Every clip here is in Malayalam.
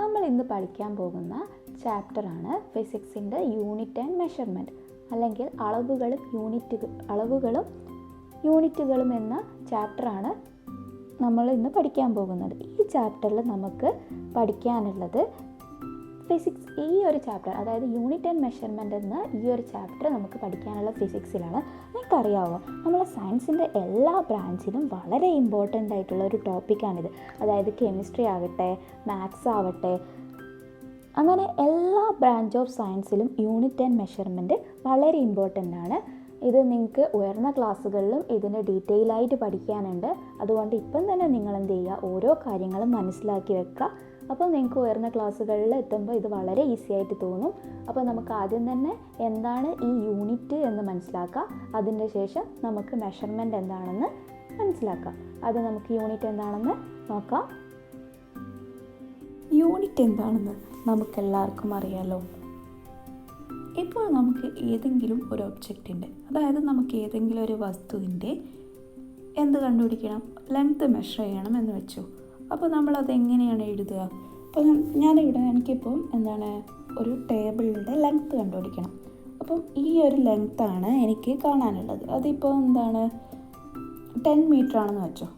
നമ്മൾ ഇന്ന് പഠിക്കാൻ പോകുന്ന ചാപ്റ്ററാണ് ഫിസിക്സിൻ്റെ യൂണിറ്റ് ആൻഡ് മെഷർമെൻറ്റ്, അല്ലെങ്കിൽ അളവുകളും യൂണിറ്റുകളും എന്ന ചാപ്റ്ററാണ് നമ്മൾ ഇന്ന് പഠിക്കാൻ പോകുന്നത്. ഈ ചാപ്റ്ററിൽ നമുക്ക് പഠിക്കാനുള്ളത് ഫിസിക്സ്, ഈ ഒരു ചാപ്റ്റർ, അതായത് യൂണിറ്റ് ആൻഡ് മെഷർമെൻറ്റ് എന്ന ഈ ഒരു ചാപ്റ്റർ നമുക്ക് പഠിക്കാനുള്ള ഫിസിക്സിലാണ്. നിങ്ങൾക്കറിയാമോ, നമ്മളെ സയൻസിൻ്റെ എല്ലാ ബ്രാഞ്ചിലും വളരെ ഇമ്പോർട്ടൻ്റ് ആയിട്ടുള്ള ഒരു ടോപ്പിക്കാണിത്. അതായത് കെമിസ്ട്രി ആകട്ടെ, മാത്സ് ആവട്ടെ, അങ്ങനെ എല്ലാ ബ്രാഞ്ച് ഓഫ് സയൻസിലും യൂണിറ്റ് ആൻഡ് മെഷർമെൻറ്റ് വളരെ ഇമ്പോർട്ടൻ്റ് ആണ്. ഇത് നിങ്ങൾക്ക് ഉയർന്ന ക്ലാസ്സുകളിലും ഇതിന് ഡീറ്റെയിൽ ആയിട്ട് പഠിക്കാനുണ്ട്. അതുകൊണ്ട് ഇപ്പം തന്നെ നിങ്ങൾ എന്ത് ചെയ്യുക, ഓരോ കാര്യങ്ങളും മനസ്സിലാക്കി വെക്കുക. അപ്പോൾ നിങ്ങൾക്ക് ഉയർന്ന ക്ലാസ്സുകളിൽ എത്തുമ്പോൾ ഇത് വളരെ ഈസി ആയിട്ട് തോന്നും. അപ്പോൾ നമുക്ക് ആദ്യം തന്നെ എന്താണ് ഈ യൂണിറ്റ് എന്ന് മനസ്സിലാക്കാം. അതിൻ്റെ ശേഷം നമുക്ക് മെഷർമെൻറ്റ് എന്താണെന്ന് മനസ്സിലാക്കാം. അത് നമുക്ക് യൂണിറ്റ് എന്താണെന്ന് നോക്കാം. യൂണിറ്റ് എന്താണെന്ന് നമുക്കെല്ലാവർക്കും അറിയാലോ. ഇപ്പോൾ നമുക്ക് ഏതെങ്കിലും ഒരു ഒബ്ജക്റ്റിൻ്റെ, അതായത് നമുക്ക് ഏതെങ്കിലും ഒരു വസ്തുവിൻ്റെ എന്ത് കണ്ടുപിടിക്കണം, ലെങ്ത് മെഷർ ചെയ്യണം എന്ന് വെച്ചു. അപ്പോൾ നമ്മളത് എങ്ങനെയാണ് എഴുതുക? അപ്പോൾ എനിക്കിപ്പം ഒരു ടേബിളിൻ്റെ ലെങ്ത്ത് കണ്ടുപിടിക്കണം. അപ്പം ഈ ഒരു ലെങ്ത്താണ് എനിക്ക് കാണാനുള്ളത്. അതിപ്പോൾ 10 മീറ്റർ ആണെന്ന് വെച്ചോ.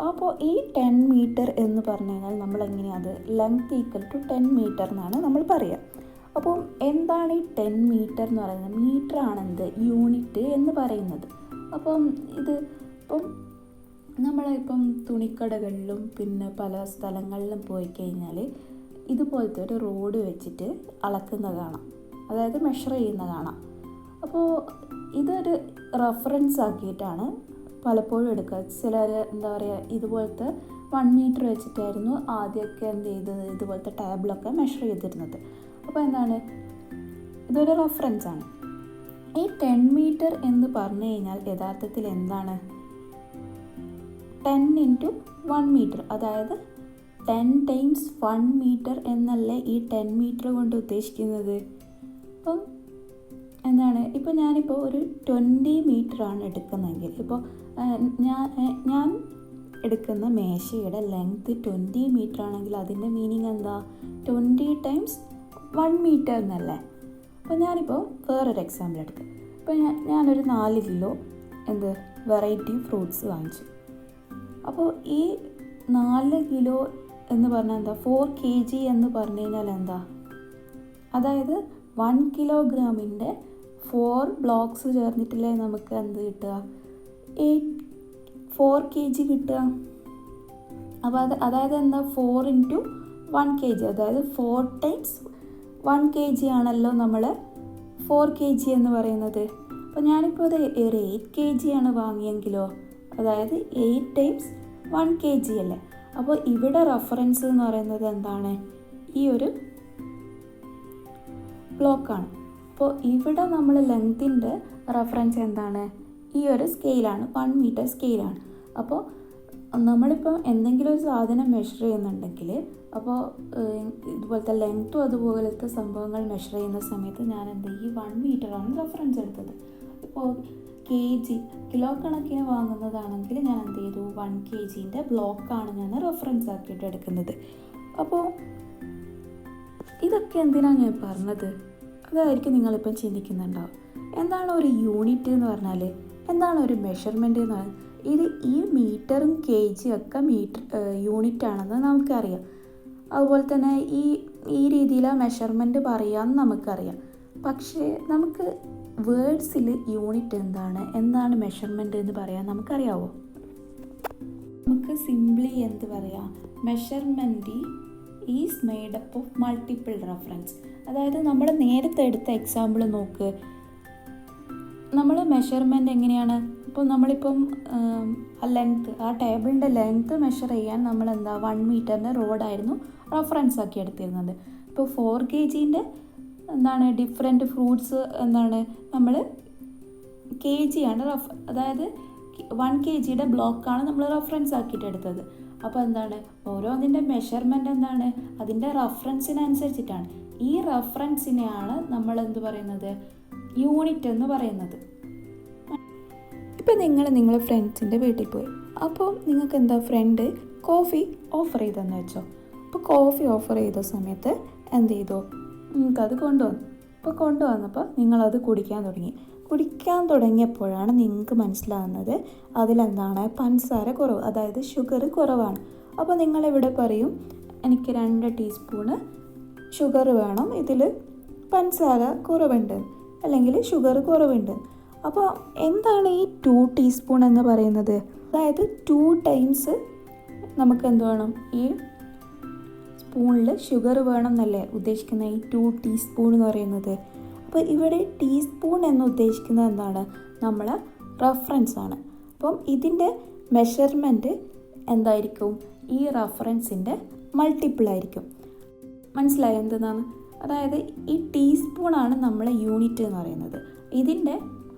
അപ്പോൾ ഈ 10 മീറ്റർ എന്ന് പറഞ്ഞു കഴിഞ്ഞാൽ നമ്മൾ എങ്ങനെയാണ് അത് ലെങ്ത് ഈക്വൽ ടു 10 മീറ്റർ എന്നാണ് നമ്മൾ പറയുക. അപ്പം എന്താണ് ഈ 10 മീറ്റർ എന്ന് പറയുന്നത്? മീറ്റർ ആണെന്ത് യൂണിറ്റ് എന്ന് പറയുന്നത്. അപ്പം നമ്മളിപ്പം തുണിക്കടകളിലും പിന്നെ പല സ്ഥലങ്ങളിലും പോയി കഴിഞ്ഞാൽ ഇതുപോലത്തെ ഒരു റോഡ് വെച്ചിട്ട് അളക്കുന്നത് കാണാം, അതായത് മെഷർ ചെയ്യുന്നത് കാണാം. അപ്പോൾ ഇതൊരു റെഫറൻസ് ആക്കിയിട്ടാണ് പലപ്പോഴും എടുക്കുക. ചിലർ ഇതുപോലത്തെ 1 മീറ്റർ വെച്ചിട്ടായിരുന്നു ആദ്യമൊക്കെ ഇതുപോലത്തെ ടേബിളൊക്കെ മെഷർ ചെയ്തിരുന്നത്. അപ്പോൾ ഇതൊരു റെഫറൻസ് ആണ്. ഈ 10 മീറ്റർ എന്ന് പറഞ്ഞു കഴിഞ്ഞാൽ യഥാർത്ഥത്തിൽ എന്താണ്? 10 × 1 മീറ്റർ, അതായത് 10 × 1 മീറ്റർ എന്നല്ലേ ഈ 10 മീറ്റർ കൊണ്ട് ഉദ്ദേശിക്കുന്നത്. അപ്പം ഇപ്പോൾ ഞാനിപ്പോൾ ഒരു 20 മീറ്ററാണ് എടുക്കുന്നതെങ്കിൽ, ഇപ്പോൾ ഞാൻ എടുക്കുന്ന മേശയുടെ ലെങ്ത്ത് 20 മീറ്റർ ആണെങ്കിൽ അതിൻ്റെ മീനിങ് എന്താ? 20 × 1 മീറ്റർ എന്നല്ലേ. അപ്പോൾ ഞാനിപ്പോൾ വേറൊരു എക്സാമ്പിൾ എടുക്കാം. ഇപ്പോൾ ഞാനൊരു 4 കിലോ വെറൈറ്റി ഫ്രൂട്ട്സ് വാങ്ങിച്ചു. അപ്പോൾ ഈ 4 കിലോ എന്ന് പറഞ്ഞാൽ എന്താ? 4 kg എന്ന് പറഞ്ഞു കഴിഞ്ഞാൽ എന്താ? അതായത് 1 കിലോഗ്രാമിൻ്റെ 4 ബ്ലോക്സ് ചേർന്നിട്ടില്ലേ നമുക്ക് കിട്ടുക? 4 kg കിട്ടുക. അപ്പോൾ അതായത് എന്താ? 4 × 1 kg, അതായത് 4 × 1 kg ആണല്ലോ നമ്മൾ 4 kg എന്ന് പറയുന്നത്. അപ്പോൾ ഞാനിപ്പോൾ അത് ഒരു 8 kg ആണ് വാങ്ങിയെങ്കിലോ, അതായത് 8 × 1 kg അല്ലേ. അപ്പോൾ ഇവിടെ റെഫറൻസ് എന്ന് പറയുന്നത് എന്താണ്? ഈ ഒരു ബ്ലോക്കാണ്. അപ്പോൾ ഇവിടെ നമ്മൾ ലെങ്ത്തിൻ്റെ റെഫറൻസ് എന്താണ്? ഈ ഒരു സ്കെയിലാണ്, 1 മീറ്റർ സ്കെയിലാണ്. അപ്പോൾ നമ്മളിപ്പോൾ എന്തെങ്കിലും ഒരു സാധനം മെഷർ ചെയ്യുന്നുണ്ടെങ്കിൽ, അപ്പോൾ ഇതുപോലത്തെ ലെങ്ത്തും അതുപോലത്തെ സംഭവങ്ങൾ മെഷർ ചെയ്യുന്ന സമയത്ത് ഞാൻ ഈ 1 മീറ്ററാണ് റെഫറൻസ് എടുത്തത്. ഇപ്പോൾ കിലോ കണക്കിന് വാങ്ങുന്നതാണെങ്കിൽ ഞാൻ 1 kgൻ്റെ ബ്ലോക്കാണ് ഞാൻ റെഫറൻസ് ആക്കിയിട്ട് എടുക്കുന്നത്. അപ്പോൾ ഇതൊക്കെ എന്തിനാണ് ഞാൻ പറഞ്ഞത്? അതായിരിക്കും നിങ്ങളിപ്പം ചിന്തിക്കുന്നുണ്ടാവും. എന്താണ് ഒരു യൂണിറ്റ് എന്ന് പറഞ്ഞാൽ? എന്താണ് ഒരു മെഷർമെൻറ്റ് എന്ന് പറഞ്ഞാൽ? ഈ മീറ്ററും kg ഒക്കെ യൂണിറ്റ് ആണെന്ന് നമുക്കറിയാം. അതുപോലെ തന്നെ ഈ രീതിയിലാണ് മെഷർമെൻറ്റ് പറയാമെന്ന് നമുക്കറിയാം. പക്ഷേ നമുക്ക് വേർഡ്സിൽ യൂണിറ്റ് എന്താണ് മെഷർമെൻറ്റ് എന്ന് പറയാൻ നമുക്കറിയാവോ? നമുക്ക് സിംപ്ലി എന്ത് പറയാം? Measurement is made up of multiple reference. അതായത് നമ്മൾ നേരത്തെ എടുത്ത എക്സാമ്പിൾ നോക്ക്. നമ്മൾ മെഷർമെൻറ്റ് എങ്ങനെയാണ്? ഇപ്പോൾ നമ്മളിപ്പം ആ ടേബിളിൻ്റെ ലെങ്ത്ത് മെഷർ ചെയ്യാൻ നമ്മൾ 1 മീറ്ററിൻ്റെ റോഡായിരുന്നു റെഫറൻസ് ആക്കി എടുത്തിരുന്നത്. ഇപ്പോൾ 4 kgൻ്റെ ഡിഫറെൻറ്റ് ഫ്രൂട്ട്സ് നമ്മൾ kg ആണ് അതായത് 1 kgയുടെ ബ്ലോക്കാണ് നമ്മൾ റെഫറൻസ് ആക്കിയിട്ട് എടുത്തത്. അപ്പോൾ ഓരോന്നിൻ്റെ മെഷർമെൻറ്റ് അതിൻ്റെ റെഫറൻസിനനുസരിച്ചിട്ടാണ്. ഈ റെഫറൻസിനെയാണ് നമ്മൾ പറയുന്നത്? യൂണിറ്റ് എന്ന് പറയുന്നത്. ഇപ്പം നിങ്ങളുടെ ഫ്രണ്ട്സിൻ്റെ വീട്ടിൽ പോയി, അപ്പോൾ നിങ്ങൾക്ക് ഫ്രണ്ട് കോഫി ഓഫർ ചെയ്തെന്ന് വെച്ചോ. അപ്പോൾ കോഫി ഓഫർ ചെയ്ത സമയത്ത് എന്ത് ചെയ്തു, നിങ്ങൾക്കത് കൊണ്ടുവന്നു. അപ്പോൾ കൊണ്ടുവന്നപ്പോൾ നിങ്ങളത് കുടിക്കാൻ തുടങ്ങിയപ്പോഴാണ് നിങ്ങൾക്ക് മനസ്സിലാകുന്നത് അതിലെന്താണ് പഞ്ചസാര കുറവ്, അതായത് ഷുഗർ കുറവാണ്. അപ്പോൾ നിങ്ങളിവിടെ പറയും എനിക്ക് 2 ടീസ്പൂണ് ഷുഗർ വേണം, ഇതിൽ പഞ്ചസാര കുറവുണ്ട് അല്ലെങ്കിൽ ഷുഗർ കുറവുണ്ട്. അപ്പോൾ എന്താണ് ഈ 2 ടീസ്പൂൺ എന്ന് പറയുന്നത്? അതായത് 2 ടൈംസ് നമുക്ക് എന്ത് വേണം, ഈ സ്പൂണിൽ ഷുഗർ വേണം എന്നല്ലേ ഉദ്ദേശിക്കുന്ന ഈ 2 ടീസ്പൂൺ എന്ന് പറയുന്നത്. അപ്പോൾ ഇവിടെ ടീസ്പൂൺ എന്ന് ഉദ്ദേശിക്കുന്നത് എന്താണ്, നമ്മളെ റഫറൻസ് ആണ്. അപ്പം ഇതിൻ്റെ മെഷർമെൻറ്റ് എന്തായിരിക്കും, ഈ റഫറൻസിൻ്റെ മൾട്ടിപ്പിൾ ആയിരിക്കും. മനസ്സിലായോ എന്തെന്നാണ്? അതായത് ഈ ടീസ്പൂണാണ് നമ്മളെ യൂണിറ്റ് എന്ന് പറയുന്നത്. ഇതിൻ്റെ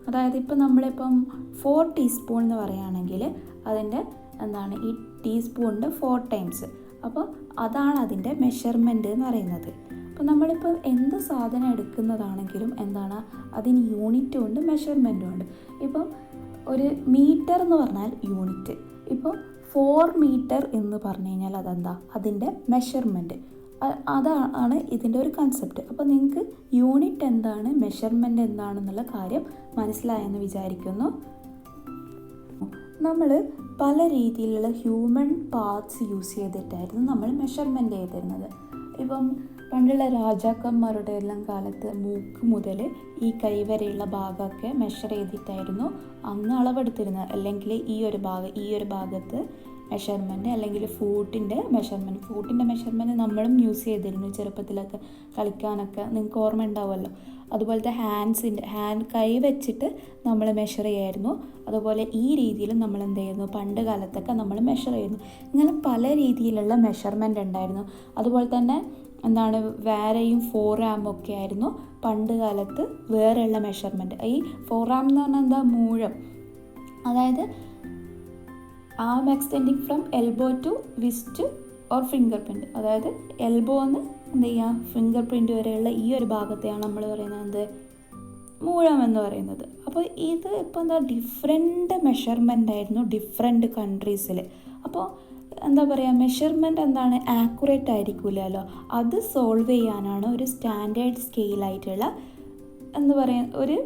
അതായത് ഇപ്പം നമ്മളിപ്പം 4 ടീസ്പൂൺ എന്ന് പറയുകയാണെങ്കിൽ അതിൻ്റെ എന്താണ് ഈ ടീസ്പൂണിൻ്റെ 4 ടൈംസ്. അപ്പോൾ അതാണ് അതിൻ്റെ മെഷർമെൻറ്റ് എന്ന് പറയുന്നത്. അപ്പോൾ നമ്മളിപ്പോൾ എന്ത് സാധനം എടുക്കുന്നതാണെങ്കിലും എന്താണ് അതിന് യൂണിറ്റും ഉണ്ട് മെഷർമെൻറ്റും ഉണ്ട്. ഇപ്പം ഒരു മീറ്റർ എന്ന് പറഞ്ഞാൽ യൂണിറ്റ്, ഇപ്പോൾ 4 മീറ്റർ എന്ന് പറഞ്ഞു കഴിഞ്ഞാൽ അതെന്താ അതിൻ്റെ മെഷർമെൻറ്റ്. അതാണ് ഇതിൻ്റെ ഒരു കൺസെപ്റ്റ്. അപ്പോൾ നിങ്ങൾക്ക് യൂണിറ്റ് എന്താണ് മെഷർമെൻറ്റ് എന്താണെന്നുള്ള കാര്യം മനസ്സിലായെന്ന് വിചാരിക്കുന്നു. നമ്മൾ പല രീതിയിലുള്ള ഹ്യൂമൻ പാർട്സ് യൂസ് ചെയ്തിട്ടായിരുന്നു നമ്മൾ മെഷർമെൻറ്റ് ചെയ്തിരുന്നത്. ഇപ്പം പണ്ടുള്ള രാജാക്കന്മാരുടെ എല്ലാം കാലത്ത് മൂക്ക് മുതൽ ഈ കൈ വരെയുള്ള ഭാഗമൊക്കെ മെഷർ ചെയ്തിട്ടായിരുന്നു അന്ന് അളവെടുത്തിരുന്നത്. അല്ലെങ്കിൽ ഈ ഒരു ഭാഗത്ത് മെഷർമെൻറ്റ്, അല്ലെങ്കിൽ ഫൂട്ടിൻ്റെ മെഷർമെൻറ്റ് നമ്മളും യൂസ് ചെയ്തിരുന്നു ചെറുപ്പത്തിലൊക്കെ കളിക്കാനൊക്കെ. നിങ്ങൾക്ക് ഓർമ്മ ഉണ്ടാവുമല്ലോ. അതുപോലത്തെ ഹാൻഡ് കൈ വെച്ചിട്ട് നമ്മൾ മെഷർ ചെയ്യായിരുന്നു. അതുപോലെ ഈ രീതിയിലും നമ്മൾ എന്ത് ചെയ്യുന്നു, പണ്ട് കാലത്തൊക്കെ നമ്മൾ മെഷർ ചെയ്യുന്നു. ഇങ്ങനെ പല രീതിയിലുള്ള മെഷർമെൻറ്റ് ഉണ്ടായിരുന്നു. അതുപോലെ തന്നെ എന്താണ് വേറെയും 4 ആം ഒക്കെ ആയിരുന്നു പണ്ട് കാലത്ത് വേറെയുള്ള മെഷർമെൻറ്റ്. ഈ 4 ആം എന്ന് പറഞ്ഞാൽ എന്താ, മൂഴം. അതായത് arm extending from elbow to wrist or finger print. അതായത് എൽബോന്ന് എന്ത് ചെയ്യുക ഫിംഗർ പ്രിൻറ്റ് വരെയുള്ള ഈ ഒരു ഭാഗത്തെയാണ് നമ്മൾ പറയുന്നത് എന്ത്, മൂഴം എന്ന് പറയുന്നത്. അപ്പോൾ ഇത് ഇപ്പോൾ എന്താ ഡിഫറെൻറ്റ് മെഷർമെൻ്റ് ആയിരുന്നു ഡിഫറെൻറ്റ് കൺട്രീസിൽ. അപ്പോൾ എന്താ പറയുക, മെഷർമെൻറ്റ് എന്താണ് ആക്യുറേറ്റ് ആയിരിക്കില്ലല്ലോ. അത് സോൾവ് ചെയ്യാനാണ് ഒരു സ്റ്റാൻഡേർഡ് സ്കെയിലായിട്ടുള്ള എന്താ പറയുക ഒരു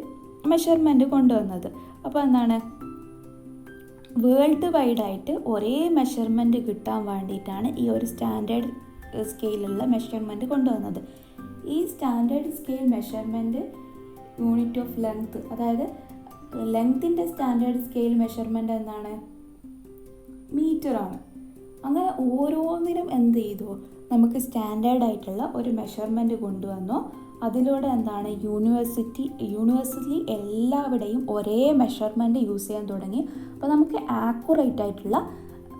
മെഷർമെൻറ്റ് കൊണ്ടുവന്നത്. അപ്പോൾ എന്താണ് വേൾഡ് വൈഡായിട്ട് ഒരേ മെഷർമെൻറ്റ് കിട്ടാൻ വേണ്ടിയിട്ടാണ് ഈ ഒരു സ്റ്റാൻഡേർഡ് സ്കെയിലുള്ള മെഷർമെൻറ്റ് കൊണ്ടുവന്നത്. ഈ standard scale measurement unit of length, അതായത് ലെങ്ത്തിൻ്റെ സ്റ്റാൻഡേർഡ് സ്കെയിൽ മെഷർമെൻറ്റ് എന്താണ്, മീറ്ററാണ്. അങ്ങനെ ഓരോന്നിനും എന്ത് ചെയ്തു, നമുക്ക് സ്റ്റാൻഡേർഡ് ആയിട്ടുള്ള ഒരു മെഷർമെൻറ്റ് കൊണ്ടുവന്നു. അതിലൂടെ എന്താണ് യൂണിവേഴ്സിറ്റി എല്ലാവിടെയും ഒരേ മെഷർമെൻറ്റ് യൂസ് ചെയ്യാൻ തുടങ്ങി. അപ്പോൾ നമുക്ക് ആക്യുറേറ്റ് ആയിട്ടുള്ള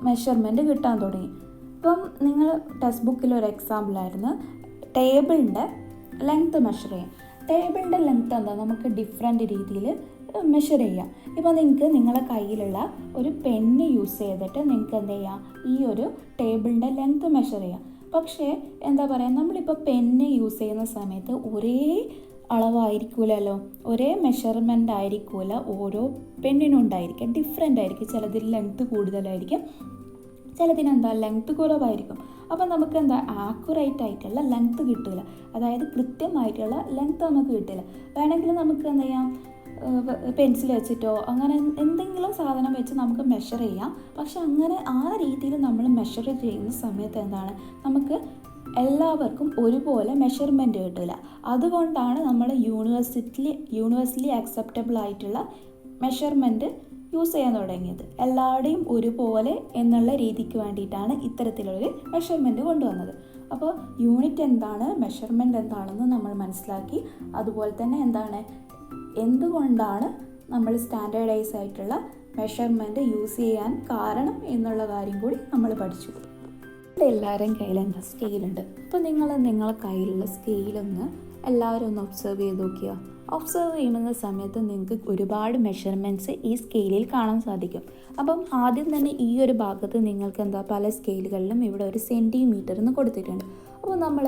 മെഷർമെൻറ്റ് കിട്ടാൻ തുടങ്ങി. ഇപ്പം നിങ്ങൾ ടെക്സ്റ്റ് ബുക്കിൽ ഒരു എക്സാമ്പിളായിരുന്നു ടേബിളിൻ്റെ ലെങ്ത്ത് മെഷർ ചെയ്യാം. ടേബിളിൻ്റെ ലെങ്ത്ത് എന്താ നമുക്ക് ഡിഫറെൻറ്റ് രീതിയിൽ മെഷർ ചെയ്യാം. ഇപ്പോൾ നിങ്ങൾക്ക് നിങ്ങളുടെ കയ്യിലുള്ള ഒരു പെന്ന് യൂസ് ചെയ്തിട്ട് നിങ്ങൾക്ക് എന്ത് ചെയ്യാം, ഈ ഒരു ടേബിളിൻ്റെ ലെങ്ത്ത് മെഷർ ചെയ്യാം. പക്ഷേ എന്താ പറയുക, നമ്മളിപ്പോൾ പെന്ന് യൂസ് ചെയ്യുന്ന സമയത്ത് ഒരേ അളവായിരിക്കില്ലല്ലോ, ഒരേ മെഷർമെൻ്റ് ആയിരിക്കില്ല ഓരോ പെണ്ണിനും ഉണ്ടായിരിക്കും, ഡിഫറെൻ്റ് ആയിരിക്കും. ചിലതിൽ ലെങ്ത്ത് കൂടുതലായിരിക്കും, ചിലതിനെന്താ ലെങ്ത്ത് കുറവായിരിക്കും. അപ്പോൾ നമുക്ക് എന്താ ആക്യുറേറ്റ് ആയിട്ടുള്ള ലെങ്ത്ത് കിട്ടില്ല, അതായത് കൃത്യമായിട്ടുള്ള ലെങ്ത്ത് നമുക്ക് കിട്ടില്ല. വേണമെങ്കിൽ നമുക്ക് എന്താ ചെയ്യാം, പെൻസിൽ വെച്ചിട്ടോ അങ്ങനെ എന്തെങ്കിലും സാധനം വെച്ച് നമുക്ക് മെഷർ ചെയ്യാം. പക്ഷെ അങ്ങനെ ആ രീതിയിൽ നമ്മൾ മെഷർ ചെയ്യുന്ന സമയത്ത് എന്താണ് നമുക്ക് എല്ലാവർക്കും ഒരുപോലെ മെഷർമെൻറ്റ് കിട്ടില്ല. അതുകൊണ്ടാണ് നമ്മൾ യൂണിവേഴ്സലി അക്സെപ്റ്റബിൾ ആയിട്ടുള്ള മെഷർമെൻറ്റ് യൂസ് ചെയ്യാൻ തുടങ്ങിയത്. എല്ലാവരുടെയും ഒരുപോലെ എന്നുള്ള രീതിക്ക് വേണ്ടിയിട്ടാണ് ഇത്തരത്തിലൊരു മെഷർമെൻറ്റ് കൊണ്ടുവന്നത്. അപ്പോൾ യൂണിറ്റ് എന്താണ്, മെഷർമെൻറ്റ് എന്താണെന്ന് നമ്മൾ മനസ്സിലാക്കി. അതുപോലെ തന്നെ എന്തുകൊണ്ടാണ് നമ്മൾ സ്റ്റാൻഡേർഡൈസ് ആയിട്ടുള്ള മെഷർമെൻറ്റ് യൂസ് ചെയ്യാൻ കാരണം എന്നുള്ള കാര്യം കൂടി നമ്മൾ പഠിച്ചു. എല്ലാവരുടെയും കയ്യിൽ എന്താ സ്കെയിലുണ്ട്. അപ്പോൾ നിങ്ങളെ കയ്യിലുള്ള സ്കെയിലൊന്ന് എല്ലാവരും ഒന്ന് ഒബ്സർവ് ചെയ്ത് നോക്കുക. ഒബ്സർവ് ചെയ്യുന്ന സമയത്ത് നിങ്ങൾക്ക് ഒരുപാട് മെഷർമെൻറ്റ്സ് ഈ സ്കെയിലിൽ കാണാൻ സാധിക്കും. അപ്പം ആദ്യം തന്നെ ഈ ഒരു ഭാഗത്ത് നിങ്ങൾക്ക് പല സ്കെയിലുകളിലും ഇവിടെ ഒരു സെൻറ്റിമീറ്റർ എന്ന് കൊടുത്തിട്ടുണ്ട്. അപ്പോൾ നമ്മൾ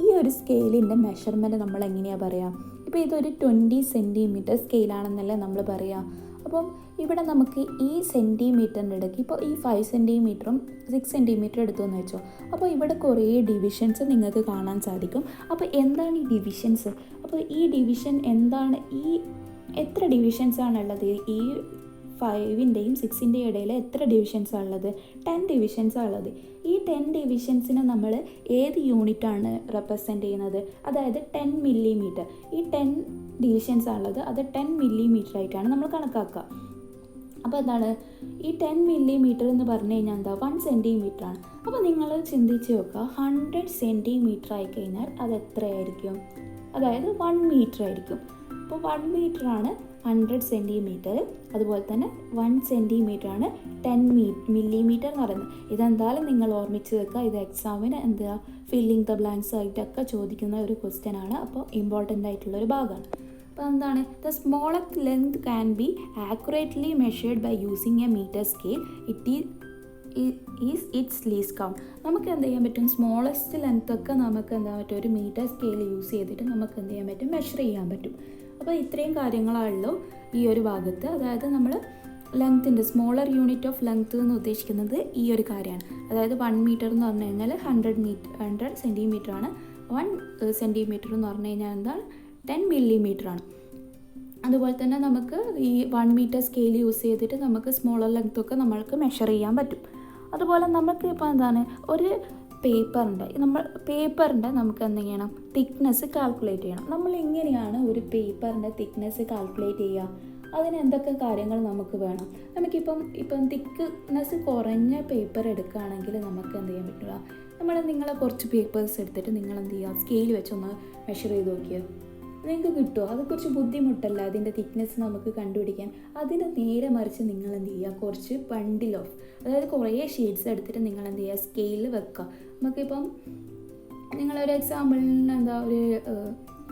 ഈ ഒരു സ്കെയിലിൻ്റെ മെഷർമെൻറ്റ് നമ്മൾ എങ്ങനെയാണ് പറയുക, ഇപ്പോൾ ഇതൊരു 20 സെൻറ്റിമീറ്റർ സ്കെയിലാണെന്നല്ലേ നമ്മൾ പറയുക. അപ്പം ഇവിടെ നമുക്ക് ഈ സെൻറ്റിമീറ്ററിൻ്റെ ഇടയ്ക്ക് ഇപ്പോൾ ഈ 5 സെൻറ്റിമീറ്ററും 6 സെൻറ്റിമീറ്റർ എടുത്തുവെന്ന് വെച്ചോ. അപ്പോൾ ഇവിടെ കുറേ ഡിവിഷൻസ് നിങ്ങൾക്ക് കാണാൻ സാധിക്കും. അപ്പോൾ എന്താണ് ഈ ഡിവിഷൻസ്? അപ്പോൾ ഈ ഡിവിഷൻ എന്താണ്, ഈ എത്ര ഡിവിഷൻസ് ആണുള്ളത്? ഈ 5ൻ്റെയും 6ൻ്റെയും ഇടയിൽ എത്ര ഡിവിഷൻസാണ് ഉള്ളത്? 10 ഡിവിഷൻസാണ് ഉള്ളത്. ഈ 10 ഡിവിഷൻസിനെ നമ്മൾ ഏത് യൂണിറ്റാണ് റെപ്രസെൻ്റ് ചെയ്യുന്നത്? അതായത് 10 മില്ലിമീറ്റർ. ഈ 10 ഡിവിഷൻസാണ് ഉള്ളത്, അത് 10 മില്ലിമീറ്റർ ആയിട്ടാണ് നമ്മൾ കണക്കാക്കുക. അപ്പോൾ എന്താണ് ഈ 10 മില്ലിമീറ്റർ എന്ന് പറഞ്ഞു കഴിഞ്ഞാൽ എന്താ 1 സെൻറ്റിമീറ്ററാണ്. അപ്പോൾ നിങ്ങൾ ചിന്തിച്ച് നോക്കുക, 100 സെൻറ്റിമീറ്റർ ആയിക്കഴിഞ്ഞാൽ അത് എത്രയായിരിക്കും? അതായത് 1 മീറ്റർ ആയിരിക്കും. അപ്പോൾ 1 മീറ്ററാണ് 100 സെൻറ്റിമീറ്റർ. അതുപോലെ തന്നെ 1 സെൻറ്റിമീറ്ററാണ് 10 മില്ലിമീറ്റർ എന്ന് പറയുന്നത്. ഇതെന്തായാലും നിങ്ങൾ ഓർമ്മിച്ച് വെക്കുക. ഇത് എക്സാമിന് എന്താ ഫില്ലിങ് ദ ബ്ലാങ്ക്സ് ആയിട്ടൊക്കെ ചോദിക്കുന്ന ഒരു ക്വസ്റ്റ്യൻ ആണ്. അപ്പോൾ ഇമ്പോർട്ടൻ്റ് ആയിട്ടുള്ളൊരു ഭാഗമാണ്. അപ്പോൾ എന്താണ് the smallest length can be accurately measured by using a metre scale. It's least count. നമുക്ക് എന്ത് ചെയ്യാൻ പറ്റും? സ്മോളസ്റ്റ് ലെങ്ത് ഒക്കെ നമുക്ക് എന്താ പറ്റും, ഒരു മീറ്റർ സ്കെയിൽ യൂസ് ചെയ്തിട്ട് നമുക്ക് എന്ത് ചെയ്യാൻ പറ്റും? മെഷർ ചെയ്യാൻ പറ്റും. അപ്പോൾ ഇത്രയും കാര്യങ്ങളാണല്ലോ ഈ ഒരു ഭാഗത്ത്. അതായത് നമ്മൾ ലെങ്ത്തിൻ്റെ സ്മോളർ യൂണിറ്റ് ഓഫ് ലെങ്ത്ത് എന്ന് ഉദ്ദേശിക്കുന്നത് ഈ ഒരു കാര്യമാണ്. അതായത് 1 മീറ്റർ എന്ന് പറഞ്ഞു കഴിഞ്ഞാൽ 100 സെൻറ്റിമീറ്റർ ആണ്. 1 സെൻറ്റിമീറ്റർ എന്ന് പറഞ്ഞു കഴിഞ്ഞാൽ എന്താണ് 10 മില്ലിമീറ്ററാണ്. അതുപോലെ തന്നെ നമുക്ക് ഈ 1 മീറ്റർ സ്കെയിൽ യൂസ് ചെയ്തിട്ട് നമുക്ക് സ്മോളർ ലെങ്ത്തൊക്കെ നമ്മൾക്ക് മെഷർ ചെയ്യാൻ പറ്റും. അതുപോലെ നമുക്ക് ഇപ്പോൾ എന്താണ് ഒരു പേപ്പറിൻ്റെ നമുക്ക് എന്ത് ചെയ്യണം? തിക്നെസ് കാൽക്കുലേറ്റ് ചെയ്യണം. നമ്മൾ എങ്ങനെയാണ് ഒരു പേപ്പറിൻ്റെ തിക്നെസ് കാൽക്കുലേറ്റ് ചെയ്യുക? അതിന് എന്തൊക്കെ കാര്യങ്ങൾ നമുക്ക് വേണം? നമുക്കിപ്പം തിക്നെസ് കുറഞ്ഞ പേപ്പർ എടുക്കുകയാണെങ്കിൽ നമുക്ക് എന്ത് ചെയ്യാൻ പറ്റില്ല? നിങ്ങളെ കുറച്ച് പേപ്പേഴ്സ് എടുത്തിട്ട് നിങ്ങൾ എന്ത് ചെയ്യുക? സ്കെയിൽ വെച്ചൊന്ന് മെഷർ ചെയ്ത് നോക്കിയാൽ നിങ്ങൾക്ക് കിട്ടുമോ? അത് കുറച്ച് ബുദ്ധിമുട്ടല്ല അതിൻ്റെ തിക്നെസ് നമുക്ക് കണ്ടുപിടിക്കാൻ. അതിന് നേരെ മറിച്ച് നിങ്ങൾ എന്ത് ചെയ്യുക? കുറച്ച് ബണ്ടിൽ ഓഫ്, അതായത് കുറേ ഷീറ്റ്സ് എടുത്തിട്ട് നിങ്ങൾ എന്ത് ചെയ്യുക? സ്കെയിൽ വെക്കുക. നമുക്കിപ്പം നിങ്ങളൊരു എക്സാമ്പിളിന് ഒരു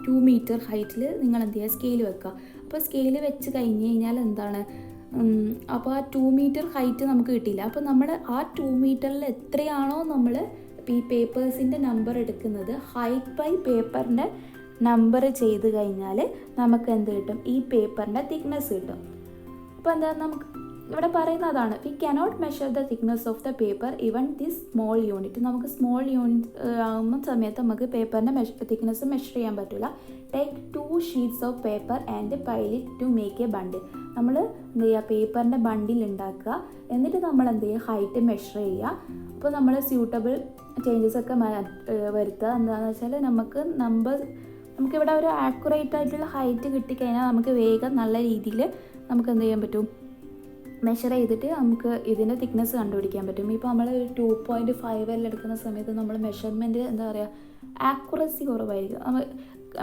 2 മീറ്റർ ഹൈറ്റിൽ നിങ്ങൾ എന്ത് ചെയ്യുക? സ്കെയിൽ വെക്കുക. അപ്പോൾ സ്കെയിൽ വെച്ച് കഴിഞ്ഞ് കഴിഞ്ഞാൽ എന്താണ്, അപ്പോൾ ആ 2 മീറ്റർ ഹൈറ്റ് നമുക്ക് കിട്ടിയില്ല. അപ്പോൾ നമ്മൾ ആ 2 മീറ്ററിൽ എത്രയാണോ നമ്മൾ ഈ പേപ്പേഴ്സിൻ്റെ നമ്പർ എടുക്കുന്നത്, ഹൈറ്റ് ബൈ പേപ്പറിൻ്റെ നമ്പർ ചെയ്ത് കഴിഞ്ഞാൽ നമുക്ക് എന്ത് കിട്ടും? ഈ പേപ്പറിൻ്റെ തിക്നെസ് കിട്ടും. അപ്പോൾ എന്താ നമുക്ക് ഇവിടെ പറയുന്നതാണ്, we cannot measure the thickness of the paper even this small unit. നമുക്ക് സ്മോൾ യൂണിറ്റ് ആകുന്ന സമയത്ത് നമുക്ക് പേപ്പറിൻ്റെ തിക്നെസ് മെഷർ ചെയ്യാൻ പറ്റില്ല. Take 2 sheets of paper and pile it to make a bundle. നമ്മൾ എന്ത് ചെയ്യുക? പേപ്പറിൻ്റെ ബണ്ടിൽ ഉണ്ടാക്കുക. എന്നിട്ട് നമ്മൾ എന്ത് ചെയ്യുക? ഹൈറ്റ് മെഷർ ചെയ്യുക. അപ്പോൾ നമ്മൾ സ്യൂട്ടബിൾ ചേഞ്ചസ് ഒക്കെ വരുത്തുക. എന്താണെന്ന് വെച്ചാൽ നമുക്കിവിടെ ഒരു ആക്യുറേറ്റ് ആയിട്ടുള്ള ഹൈറ്റ് കിട്ടിക്കഴിഞ്ഞാൽ നമുക്ക് വേഗം നല്ല രീതിയിൽ നമുക്ക് എന്ത് ചെയ്യാൻ പറ്റും? മെഷർ ചെയ്തിട്ട് നമുക്ക് ഇതിൻ്റെ തിക്നെസ് കണ്ടുപിടിക്കാൻ പറ്റും. ഇപ്പോൾ നമ്മൾ 2.5 എല്ലാം എടുക്കുന്ന സമയത്ത് നമ്മൾ മെഷർമെൻറ്റ് എന്താ പറയുക, ആക്യുറസി കുറവായിരിക്കും,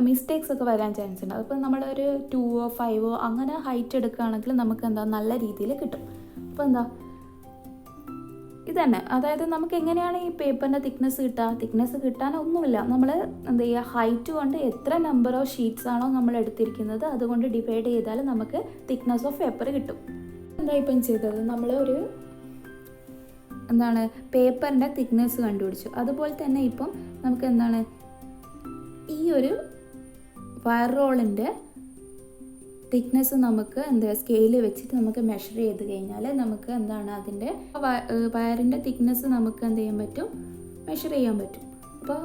മിസ്റ്റേക്സ് ഒക്കെ വരാൻ ചാൻസ് ഉണ്ട്. അപ്പോൾ നമ്മളൊരു 2ഓ 5ഓ അങ്ങനെ ഹൈറ്റ് എടുക്കുകയാണെങ്കിൽ നമുക്ക് എന്താ നല്ല രീതിയിൽ കിട്ടും. അപ്പോൾ എന്താ ഇതന്നെ, അതായത് നമുക്ക് എങ്ങനെയാണ് ഈ പേപ്പറിൻ്റെ തിക്നെസ് കിട്ടുക? തിക്നെസ് കിട്ടാനൊന്നുമില്ല. നമ്മൾ എന്ത് ചെയ്യുക? ഹൈറ്റ് കൊണ്ട് എത്ര നമ്പർ ഓഫ് ഷീറ്റ്സ് ആണോ നമ്മൾ എടുത്തിരിക്കുന്നത് അതുകൊണ്ട് ഡിവൈഡ് ചെയ്താൽ നമുക്ക് തിക്നെസ് ഓഫ് പേപ്പർ കിട്ടും. എന്താ ഇപ്പം ചെയ്തത്? നമ്മൾ പേപ്പറിൻ്റെ തിക്നെസ് കണ്ടുപിടിച്ചു. അതുപോലെ തന്നെ ഇപ്പം നമുക്ക് എന്താണ് ഈ ഒരു വയർ റോളിൻ്റെ തിക്നെസ് നമുക്ക് സ്കെയിൽ വെച്ചിട്ട് നമുക്ക് മെഷർ ചെയ്ത് കഴിഞ്ഞാൽ നമുക്ക് അതിൻ്റെ വയറിൻ്റെ തിക്നെസ് നമുക്ക് എന്ത് ചെയ്യാൻ പറ്റും? മെഷർ ചെയ്യാൻ പറ്റും. അപ്പോൾ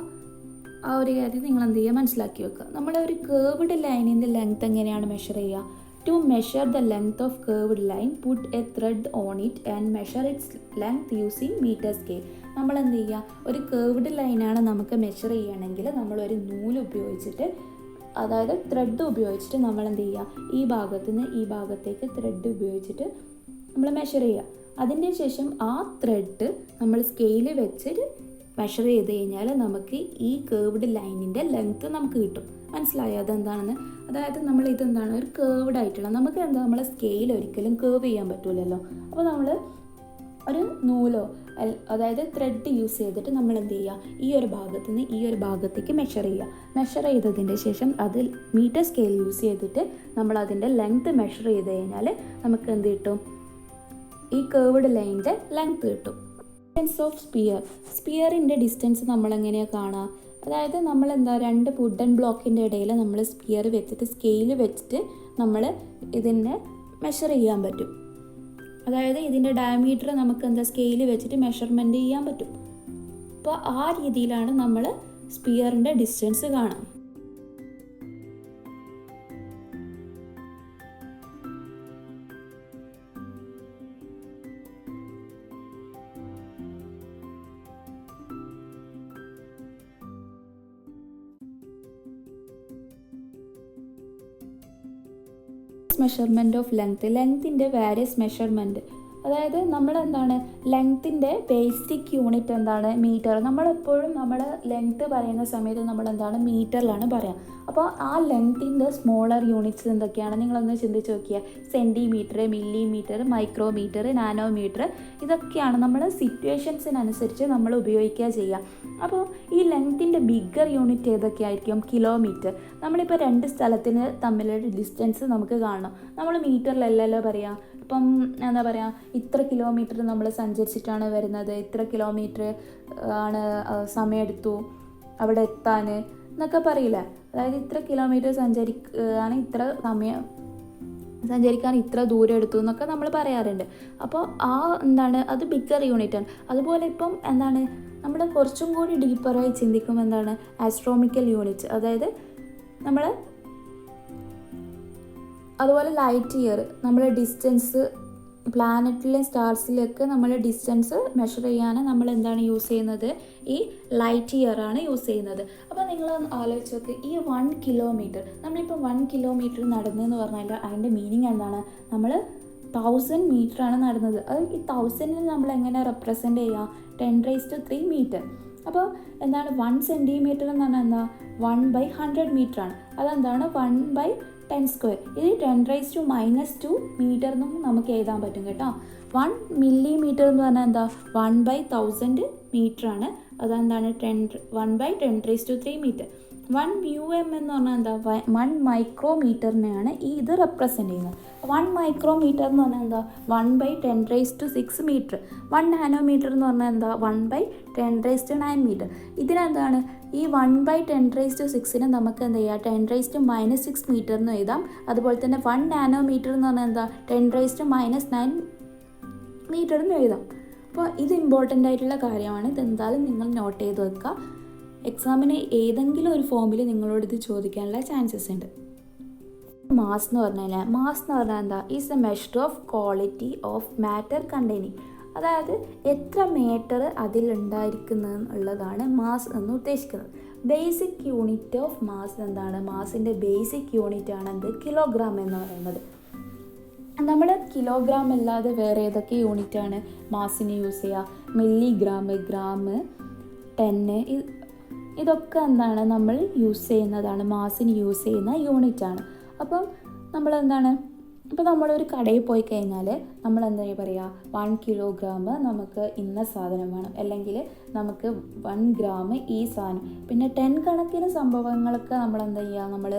ആ ഒരു കാര്യം നിങ്ങൾ എന്ത് ചെയ്യുക? മനസ്സിലാക്കി വെക്കുക. നമ്മളൊരു കേർവ്ഡ് ലൈനിൻ്റെ ലെങ്ത് എങ്ങനെയാണ് മെഷർ ചെയ്യുക? To measure the length of curved line put a thread on it and measure its length using metre scale. നമ്മൾ എന്ത് ചെയ്യുക? ഒരു കേർവ്ഡ് ലൈനാണ് നമുക്ക് മെഷർ ചെയ്യുകയാണെങ്കിൽ നമ്മളൊരു നൂല് ഉപയോഗിച്ചിട്ട്, അതായത് ത്രെഡ് ഉപയോഗിച്ചിട്ട് നമ്മൾ എന്ത് ചെയ്യുക? ഈ ഭാഗത്ത് നിന്ന് ഈ ഭാഗത്തേക്ക് ത്രെഡ് ഉപയോഗിച്ചിട്ട് നമ്മൾ മെഷർ ചെയ്യുക. അതിൻ്റെ ശേഷം ആ ത്രെഡ് നമ്മൾ സ്കെയിൽ വെച്ചിട്ട് മെഷർ ചെയ്ത് കഴിഞ്ഞാൽ നമുക്ക് ഈ കേർവ്ഡ് ലൈനിൻ്റെ ലെങ്ത്ത് നമുക്ക് കിട്ടും. മനസ്സിലായോ അതെന്താണെന്ന്? അതായത് നമ്മൾ ഇതെന്താണ്, ഒരു കേർവ്ഡ് ആയിട്ടുള്ള, നമുക്ക് നമ്മളെ സ്കെയിൽ ഒരിക്കലും കേർവ് ചെയ്യാൻ പറ്റില്ലല്ലോ. അപ്പോൾ നമ്മൾ ഒരു നൂലോ അതായത് ത്രെഡ് യൂസ് ചെയ്തിട്ട് നമ്മൾ എന്ത് ചെയ്യുക? ഈ ഒരു ഭാഗത്ത് നിന്ന് ഈ ഒരു ഭാഗത്തേക്ക് മെഷർ ചെയ്യുക. മെഷർ ചെയ്തതിൻ്റെ ശേഷം അതിൽ മീറ്റർ സ്കെയിൽ യൂസ് ചെയ്തിട്ട് നമ്മൾ അതിൻ്റെ ലെങ്ത്ത് മെഷർ ചെയ്ത് കഴിഞ്ഞാൽ നമുക്ക് എന്ത് കിട്ടും? ഈ കേർവ്ഡ് ലൈനിൻ്റെ ലെങ്ത്ത് കിട്ടും. ഡിസ്റ്റൻസ് ഓഫ് സ്പിയറിൻ്റെ ഡിസ്റ്റൻസ് നമ്മളെങ്ങനെയാണ് കാണുക? അതായത് നമ്മൾ രണ്ട് വുഡൻ ബ്ലോക്കിൻ്റെ ഇടയിൽ നമ്മൾ സ്പിയർ വെച്ചിട്ട് സ്കെയിൽ വെച്ചിട്ട് നമ്മൾ ഇതിനെ മെഷർ ചെയ്യാൻ പറ്റും. അതായത് ഇതിൻ്റെ ഡയമീറ്റർ നമുക്ക് എന്താ സ്കെയിൽ വെച്ചിട്ട് മെഷർമെൻറ്റ് ചെയ്യാൻ പറ്റും. അപ്പോൾ ആ രീതിയിലാണ് നമ്മൾ സ്പിയറിൻ്റെ ഡിസ്റ്റൻസ് കാണാം. മെഷർമെൻറ്റ് ഓഫ് ലെങ്ത്തിൻ്റെ വേരിയസ് മെഷർമെൻറ്റ്, അതായത് നമ്മളെന്താണ് ലെങ്ത്തിൻ്റെ ബേസിക് യൂണിറ്റ് എന്താണ് മീറ്റർ. നമ്മളെപ്പോഴും നമ്മൾ ലെങ്ത്ത് പറയുന്ന സമയത്ത് നമ്മളെന്താണ് മീറ്ററിലാണ് പറയുക. അപ്പോൾ ആ ലെങ്ത്തിൻ്റെ സ്മോളർ യൂണിറ്റ്സ് എന്തൊക്കെയാണ് നിങ്ങളൊന്ന് ചിന്തിച്ച് നോക്കിയാൽ സെൻറ്റിമീറ്റർ, മില്ലിമീറ്റർ, മൈക്രോമീറ്റർ, നാനോമീറ്റർ, ഇതൊക്കെയാണ് നമ്മൾ സിറ്റുവേഷൻസിനനുസരിച്ച് നമ്മൾ ഉപയോഗിക്കുക ചെയ്യുക. അപ്പോൾ ഈ ലെങ്ത്തിൻ്റെ ബിഗ്ഗർ യൂണിറ്റ് ഏതൊക്കെയായിരിക്കും? കിലോമീറ്റർ. നമ്മളിപ്പോൾ രണ്ട് സ്ഥലത്തിന് തമ്മിലുള്ള ഡിസ്റ്റൻസ് നമുക്ക് കാണണം. നമ്മൾ മീറ്ററിലല്ലല്ലോ പറയുക. ഇപ്പം എന്താ പറയുക, ഇത്ര കിലോമീറ്റർ നമ്മൾ സഞ്ചരിച്ചിട്ടാണ് വരുന്നത്, ഇത്ര കിലോമീറ്റർ ആണ് സമയമെടുത്തു അവിടെ എത്താൻ എന്നൊക്കെ പറയില്ല. അതായത് ഇത്ര കിലോമീറ്റർ ഇത്ര സമയം സഞ്ചരിക്കാൻ ഇത്ര ദൂരം എടുത്തു എന്നൊക്കെ നമ്മൾ പറയാറുണ്ട്. അപ്പോൾ അത് ബിഗ്ഗർ യൂണിറ്റാണ്. അതുപോലെ ഇപ്പം നമ്മൾ കുറച്ചും കൂടി ഡീപ്പറായി ചിന്തിക്കുമ്പോൾ ആസ്ട്രോണമിക്കൽ യൂണിറ്റ്, അതായത് നമ്മൾ അതുപോലെ ലൈറ്റ് ഇയർ, നമ്മൾ ഡിസ്റ്റൻസ് പ്ലാനറ്റിലെ സ്റ്റാർസിലൊക്കെ നമ്മൾ ഡിസ്റ്റൻസ് മെഷർ ചെയ്യാൻ നമ്മൾ യൂസ് ചെയ്യുന്നത്? ഈ ലൈറ്റ് ഇയർ ആണ് യൂസ് ചെയ്യുന്നത്. അപ്പോൾ നിങ്ങൾ ആലോചിച്ച് നോക്ക്, ഈ 1 കിലോമീറ്റർ നമ്മളിപ്പോൾ 1 കിലോമീറ്റർ നടന്നതെന്ന് പറഞ്ഞാൽ അതിൻ്റെ മീനിങ് എന്താണ്? നമ്മൾ 1000 മീറ്ററാണ് നടന്നത്. അത് ഈ 1000 നമ്മൾ എങ്ങനെ റെപ്രസെൻറ്റ് ചെയ്യുക? 10⁻³ മീറ്റർ. അപ്പോൾ 1 സെൻറ്റിമീറ്റർ എന്ന് പറഞ്ഞാൽ എന്താ? 1/100 മീറ്ററാണ്. അതെന്താണ്? 1/10². ഇത് 10⁻² മീറ്റർ എന്നും നമുക്ക് എഴുതാൻ പറ്റും കേട്ടോ. 1 മില്ലിമീറ്റർ എന്ന് പറഞ്ഞാൽ എന്താ? 1/1000 മീറ്ററാണ്. അതെന്താണ്? 1/10⁻³ മീറ്റർ. 1 μm എന്ന് പറഞ്ഞാൽ എന്താ? 1 മൈക്രോമീറ്ററിനെയാണ് ഇത് റെപ്രസെൻറ്റ് ചെയ്യുന്നത്. 1 മൈക്രോമീറ്റർ എന്ന് പറഞ്ഞാൽ എന്താ? 1/10⁻⁶ മീറ്റർ. 1 നാനോമീറ്റർ എന്ന് പറഞ്ഞാൽ എന്താ? 1/10⁻⁹ മീറ്റർ. ഇതിനെന്താണ്? ഈ 1/10⁻⁶ നമുക്ക് എന്ത് ചെയ്യാം? 10⁻⁻⁶ മീറ്റർ എന്ന് എഴുതാം. അതുപോലെ തന്നെ 1 നാനോമീറ്റർ എന്ന് പറഞ്ഞാൽ എന്താ? 10⁻⁹ മീറ്റർ എന്ന് എഴുതാം. അപ്പോൾ ഇത് ഇമ്പോർട്ടൻ്റ് ആയിട്ടുള്ള കാര്യമാണ്. ഇതെന്തായാലും നിങ്ങൾ നോട്ട് ചെയ്ത് വെക്കുക. എക്സാമിന് ഏതെങ്കിലും ഒരു ഫോമിൽ നിങ്ങളോട് ഇത് ചോദിക്കാനുള്ള ചാൻസസ് ഉണ്ട്. മാസ് എന്ന് പറഞ്ഞാൽ എന്താ? Is A measure of quality of matter containing. അതായത് എത്ര മീറ്റർ അതിലുണ്ടായിരിക്കുന്നുള്ളതാണ് മാസ് എന്ന് ഉദ്ദേശിക്കുന്നത്. ബേസിക് യൂണിറ്റ് ഓഫ് മാസ് എന്താണ്? മാസിൻ്റെ ബേസിക് യൂണിറ്റ് ആണ് എന്ത്? കിലോഗ്രാം എന്ന് പറയുന്നത്. നമ്മൾ കിലോഗ്രാം അല്ലാതെ വേറെ ഏതൊക്കെ യൂണിറ്റാണ് മാസിന് യൂസ് ചെയ്യുക? മില്ലിഗ്രാം, ഗ്രാം, ടെന്ന്, ഇതൊക്കെ നമ്മൾ യൂസ് ചെയ്യുന്നതാണ്, മാസിന് യൂസ് ചെയ്യുന്ന യൂണിറ്റാണ്. അപ്പം ഇപ്പോൾ നമ്മളൊരു കടയിൽ പോയി കഴിഞ്ഞാൽ നമ്മൾ എന്താ പറയുക? 1 കിലോഗ്രാം നമുക്ക് ഇന്ന സാധനം വേണം, അല്ലെങ്കിൽ നമുക്ക് 1 ഗ്രാം ഈ സാധനം. പിന്നെ 10 കണക്കിന് സംഭവങ്ങളൊക്കെ നമ്മൾ എന്താ ചെയ്യുക? നമ്മൾ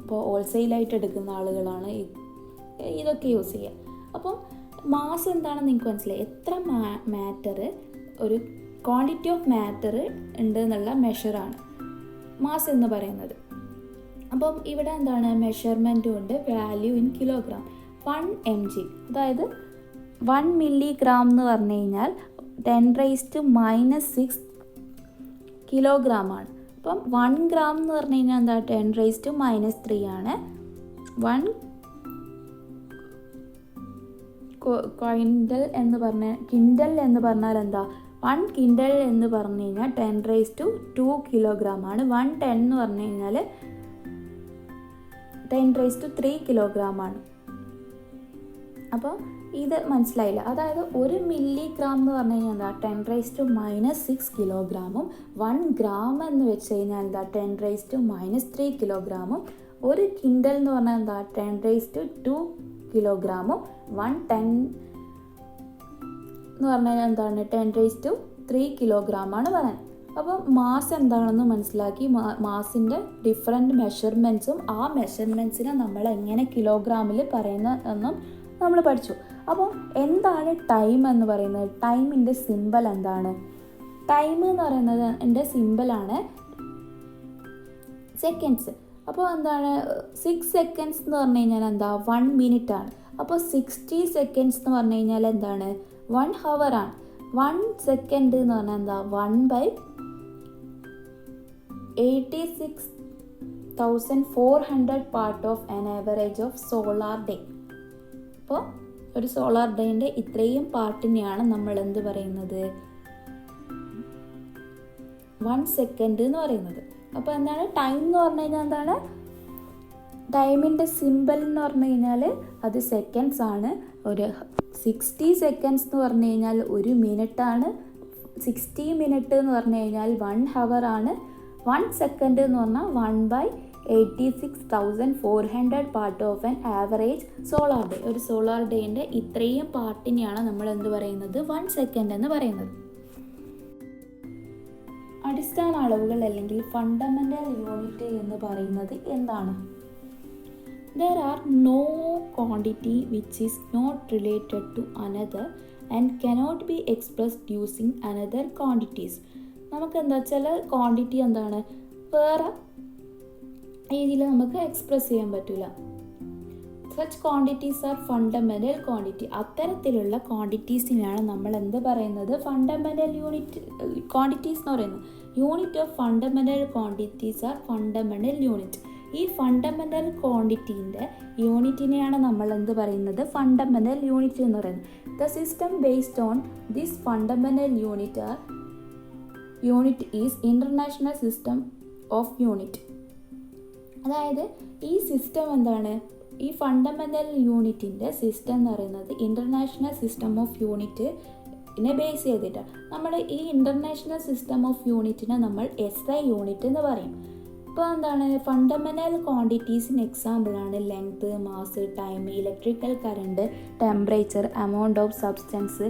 ഇപ്പോൾ ഹോൾസെയിലായിട്ട് എടുക്കുന്ന ആളുകളാണ് ഇതൊക്കെ യൂസ് ചെയ്യുക. അപ്പം മാസ് എന്താണെന്ന് നിങ്ങൾക്ക് മനസ്സിലായി. എത്ര മാറ്റർ, ഒരു ക്വാണ്ടിറ്റി ഓഫ് മാറ്റർ ഉണ്ട് എന്നുള്ള മെഷറാണ് മാസ് എന്ന് പറയുന്നത്. അപ്പം ഇവിടെ മെഷർമെൻറ്റും ഉണ്ട്, വാല്യൂ ഇൻ കിലോഗ്രാം. 1 mg, അതായത് 1 മില്ലിഗ്രാം എന്ന് പറഞ്ഞു കഴിഞ്ഞാൽ 10⁻⁻⁶ കിലോഗ്രാമാണ്. അപ്പം 1 ഗ്രാം എന്ന് പറഞ്ഞു കഴിഞ്ഞാൽ എന്താ? 10⁻⁻³ ആണ്. 1 കിൻഡൽ എന്ന് പറഞ്ഞാൽ എന്താ? 1 കിൻഡൽ എന്ന് പറഞ്ഞു കഴിഞ്ഞാൽ 10⁻² കിലോഗ്രാം ആണ്. 1 ടെൻ എന്ന് പറഞ്ഞു കഴിഞ്ഞാൽ 10⁻³ കിലോഗ്രാം ആണ്. അപ്പോൾ ഇത് മനസ്സിലായില്ല. അതായത് 1 മില്ലിഗ്രാം എന്ന് പറഞ്ഞു കഴിഞ്ഞാൽ എന്താ? 10⁻⁻⁶ കിലോഗ്രാമും. 1 ഗ്രാം എന്ന് വെച്ച് കഴിഞ്ഞാൽ എന്താ? 10⁻⁻³ കിലോഗ്രാമും. 1 കിൻഡൽ എന്ന് പറഞ്ഞാൽ എന്താ? 10⁻² കിലോഗ്രാമും. 1 ടെൻ എന്ന് പറഞ്ഞാൽ എന്താണ്? 10⁻³ കിലോഗ്രാമാണ് പറയാൻ. അപ്പോൾ മാസ് എന്താണെന്ന് മനസ്സിലാക്കി. മാസിൻ്റെ ഡിഫറെൻറ്റ് മെഷർമെൻറ്റ്സും ആ മെഷർമെൻറ്റ്സിനെ നമ്മൾ എങ്ങനെ കിലോഗ്രാമിൽ പറയുന്നതെന്നും നമ്മൾ പഠിച്ചു. അപ്പോൾ എന്താണ് ടൈം എന്ന് പറയുന്നത്? ടൈമിൻ്റെ സിമ്പൽ എന്താണ്? ടൈം എന്ന് പറയുന്നത് എൻ്റെ സിമ്പലാണ് സെക്കൻഡ്സ്. അപ്പോൾ 6 സെക്കൻഡ്സ് എന്ന് പറഞ്ഞു കഴിഞ്ഞാൽ എന്താ? 1 മിനിറ്റ് ആണ്. അപ്പോൾ 60 സെക്കൻഡ്സ് എന്ന് പറഞ്ഞു കഴിഞ്ഞാൽ എന്താണ്, 1 hour ആണ്. 1 സെക്കൻഡ് എന്ന് പറഞ്ഞാൽ എന്താ, 1/86,400 part of an average of solar day. അപ്പോൾ ഒരു സോളാർ ഡേൻ്റെ ഇത്രയും പാർട്ടിനെയാണ് നമ്മൾ എന്ത് പറയുന്നത്, 1 സെക്കൻഡ് എന്ന് പറയുന്നത്. അപ്പോൾ എന്താണ് ടൈം എന്ന് പറഞ്ഞു കഴിഞ്ഞാൽ എന്താണ്, ടൈമിൻ്റെ സിമ്പിൾ എന്ന് പറഞ്ഞു കഴിഞ്ഞാൽ അത് സെക്കൻഡ്സ് ആണ്. ഒരു 60 സെക്കൻഡ്സ് എന്ന് പറഞ്ഞു കഴിഞ്ഞാൽ 1 മിനിറ്റാണ്. 60 മിനിറ്റ് എന്ന് പറഞ്ഞു കഴിഞ്ഞാൽ 1 hour ആണ്. 1 സെക്കൻഡ് എന്ന് പറഞ്ഞാൽ 1/86,400 part of an average solar day. ഒരു സോളാർ ഡേൻ്റെ ഇത്രയും പാർട്ടിനെയാണ് നമ്മൾ എന്ത് പറയുന്നത്, 1 സെക്കൻഡ് എന്ന് പറയുന്നത്. അടിസ്ഥാന അളവുകൾ അല്ലെങ്കിൽ ഫണ്ടമെൻ്റൽ യൂണിറ്റ് എന്ന് പറയുന്നത് എന്താണ്? There are no quantity which is not related to another and cannot be expressed using another quantities. നമുക്ക് എന്താ ചില ക്വാണ്ടിറ്റി എന്താണ് വേറെ രീതിയിൽ നമുക്ക് എക്സ്പ്രസ് ചെയ്യാൻ പറ്റില്ല. Such quantities R fundamental quantity. അത്തരത്തിലുള്ള ക്വാണ്ടിറ്റീസിനാണ് നമ്മൾ എന്ത് പറയുന്നത്, ഫണ്ടമെൻ്റൽ യൂണിറ്റ് ക്വാണ്ടിറ്റീസ് എന്ന് പറയുന്നത്. Unit of fundamental quantities R fundamental unit. ഈ ഫണ്ടമെൻ്റൽ ക്വാണ്ടിറ്റീൻ്റെ യൂണിറ്റിനെയാണ് നമ്മൾ എന്ത് പറയുന്നത്, ഫണ്ടമെൻ്റൽ യൂണിറ്റ് എന്ന് പറയുന്നത്. The system based on this fundamental unit is international system of unit. അതായത് ഈ സിസ്റ്റം എന്താണ്, ഈ ഫണ്ടമെൻ്റൽ യൂണിറ്റിൻ്റെ സിസ്റ്റം എന്ന് പറയുന്നത് ഇൻ്റർനാഷണൽ സിസ്റ്റം ഓഫ് യൂണിറ്റിനെ ബേസ് ചെയ്തിട്ടാണ്. നമ്മൾ ഈ ഇൻ്റർനാഷണൽ സിസ്റ്റം ഓഫ് യൂണിറ്റിനെ നമ്മൾ SI യൂണിറ്റ് എന്ന് പറയും. ഇപ്പോൾ എന്താണ് ഫണ്ടമെൻ്റൽ ക്വാണ്ടിറ്റീസിന് എക്സാമ്പിളാണ് length, mass, time, electrical current, temperature, amount of substance,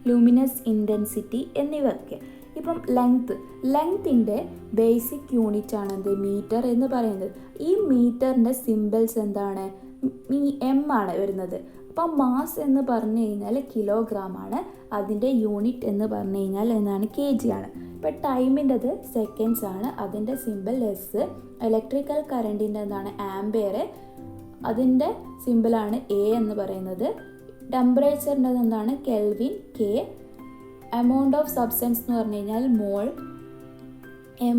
luminous intensity എന്നിവയൊക്കെ. ഇപ്പം ലെങ്ത്തിൻ്റെ ബേസിക് യൂണിറ്റ് ആണ് എന്ത്, മീറ്റർ എന്ന് പറയുന്നത്. ഈ മീറ്ററിൻ്റെ സിമ്പിൾസ് എന്താണ്, M ആണ് വരുന്നത്. അപ്പം മാസ് എന്ന് പറഞ്ഞു കഴിഞ്ഞാൽ കിലോഗ്രാം ആണ്, അതിൻ്റെ യൂണിറ്റ് എന്ന് പറഞ്ഞു കഴിഞ്ഞാൽ എന്താണ്, kg ആണ്. ഇപ്പോൾ ടൈമിൻ്റെത് സെക്കൻഡ്സ് ആണ്, അതിൻ്റെ സിമ്പിൾ S. ഇലക്ട്രിക്കൽ കറണ്ടിൻ്റെ എന്താണ് ആംബിയർ, അതിൻ്റെ സിമ്പിളാണ് A എന്ന് പറയുന്നത്. ടെമ്പറേച്ചറിൻ്റെ എന്താണ് kelvin K. Amount of substance എന്ന് പറഞ്ഞു കഴിഞ്ഞാൽ മോൾ,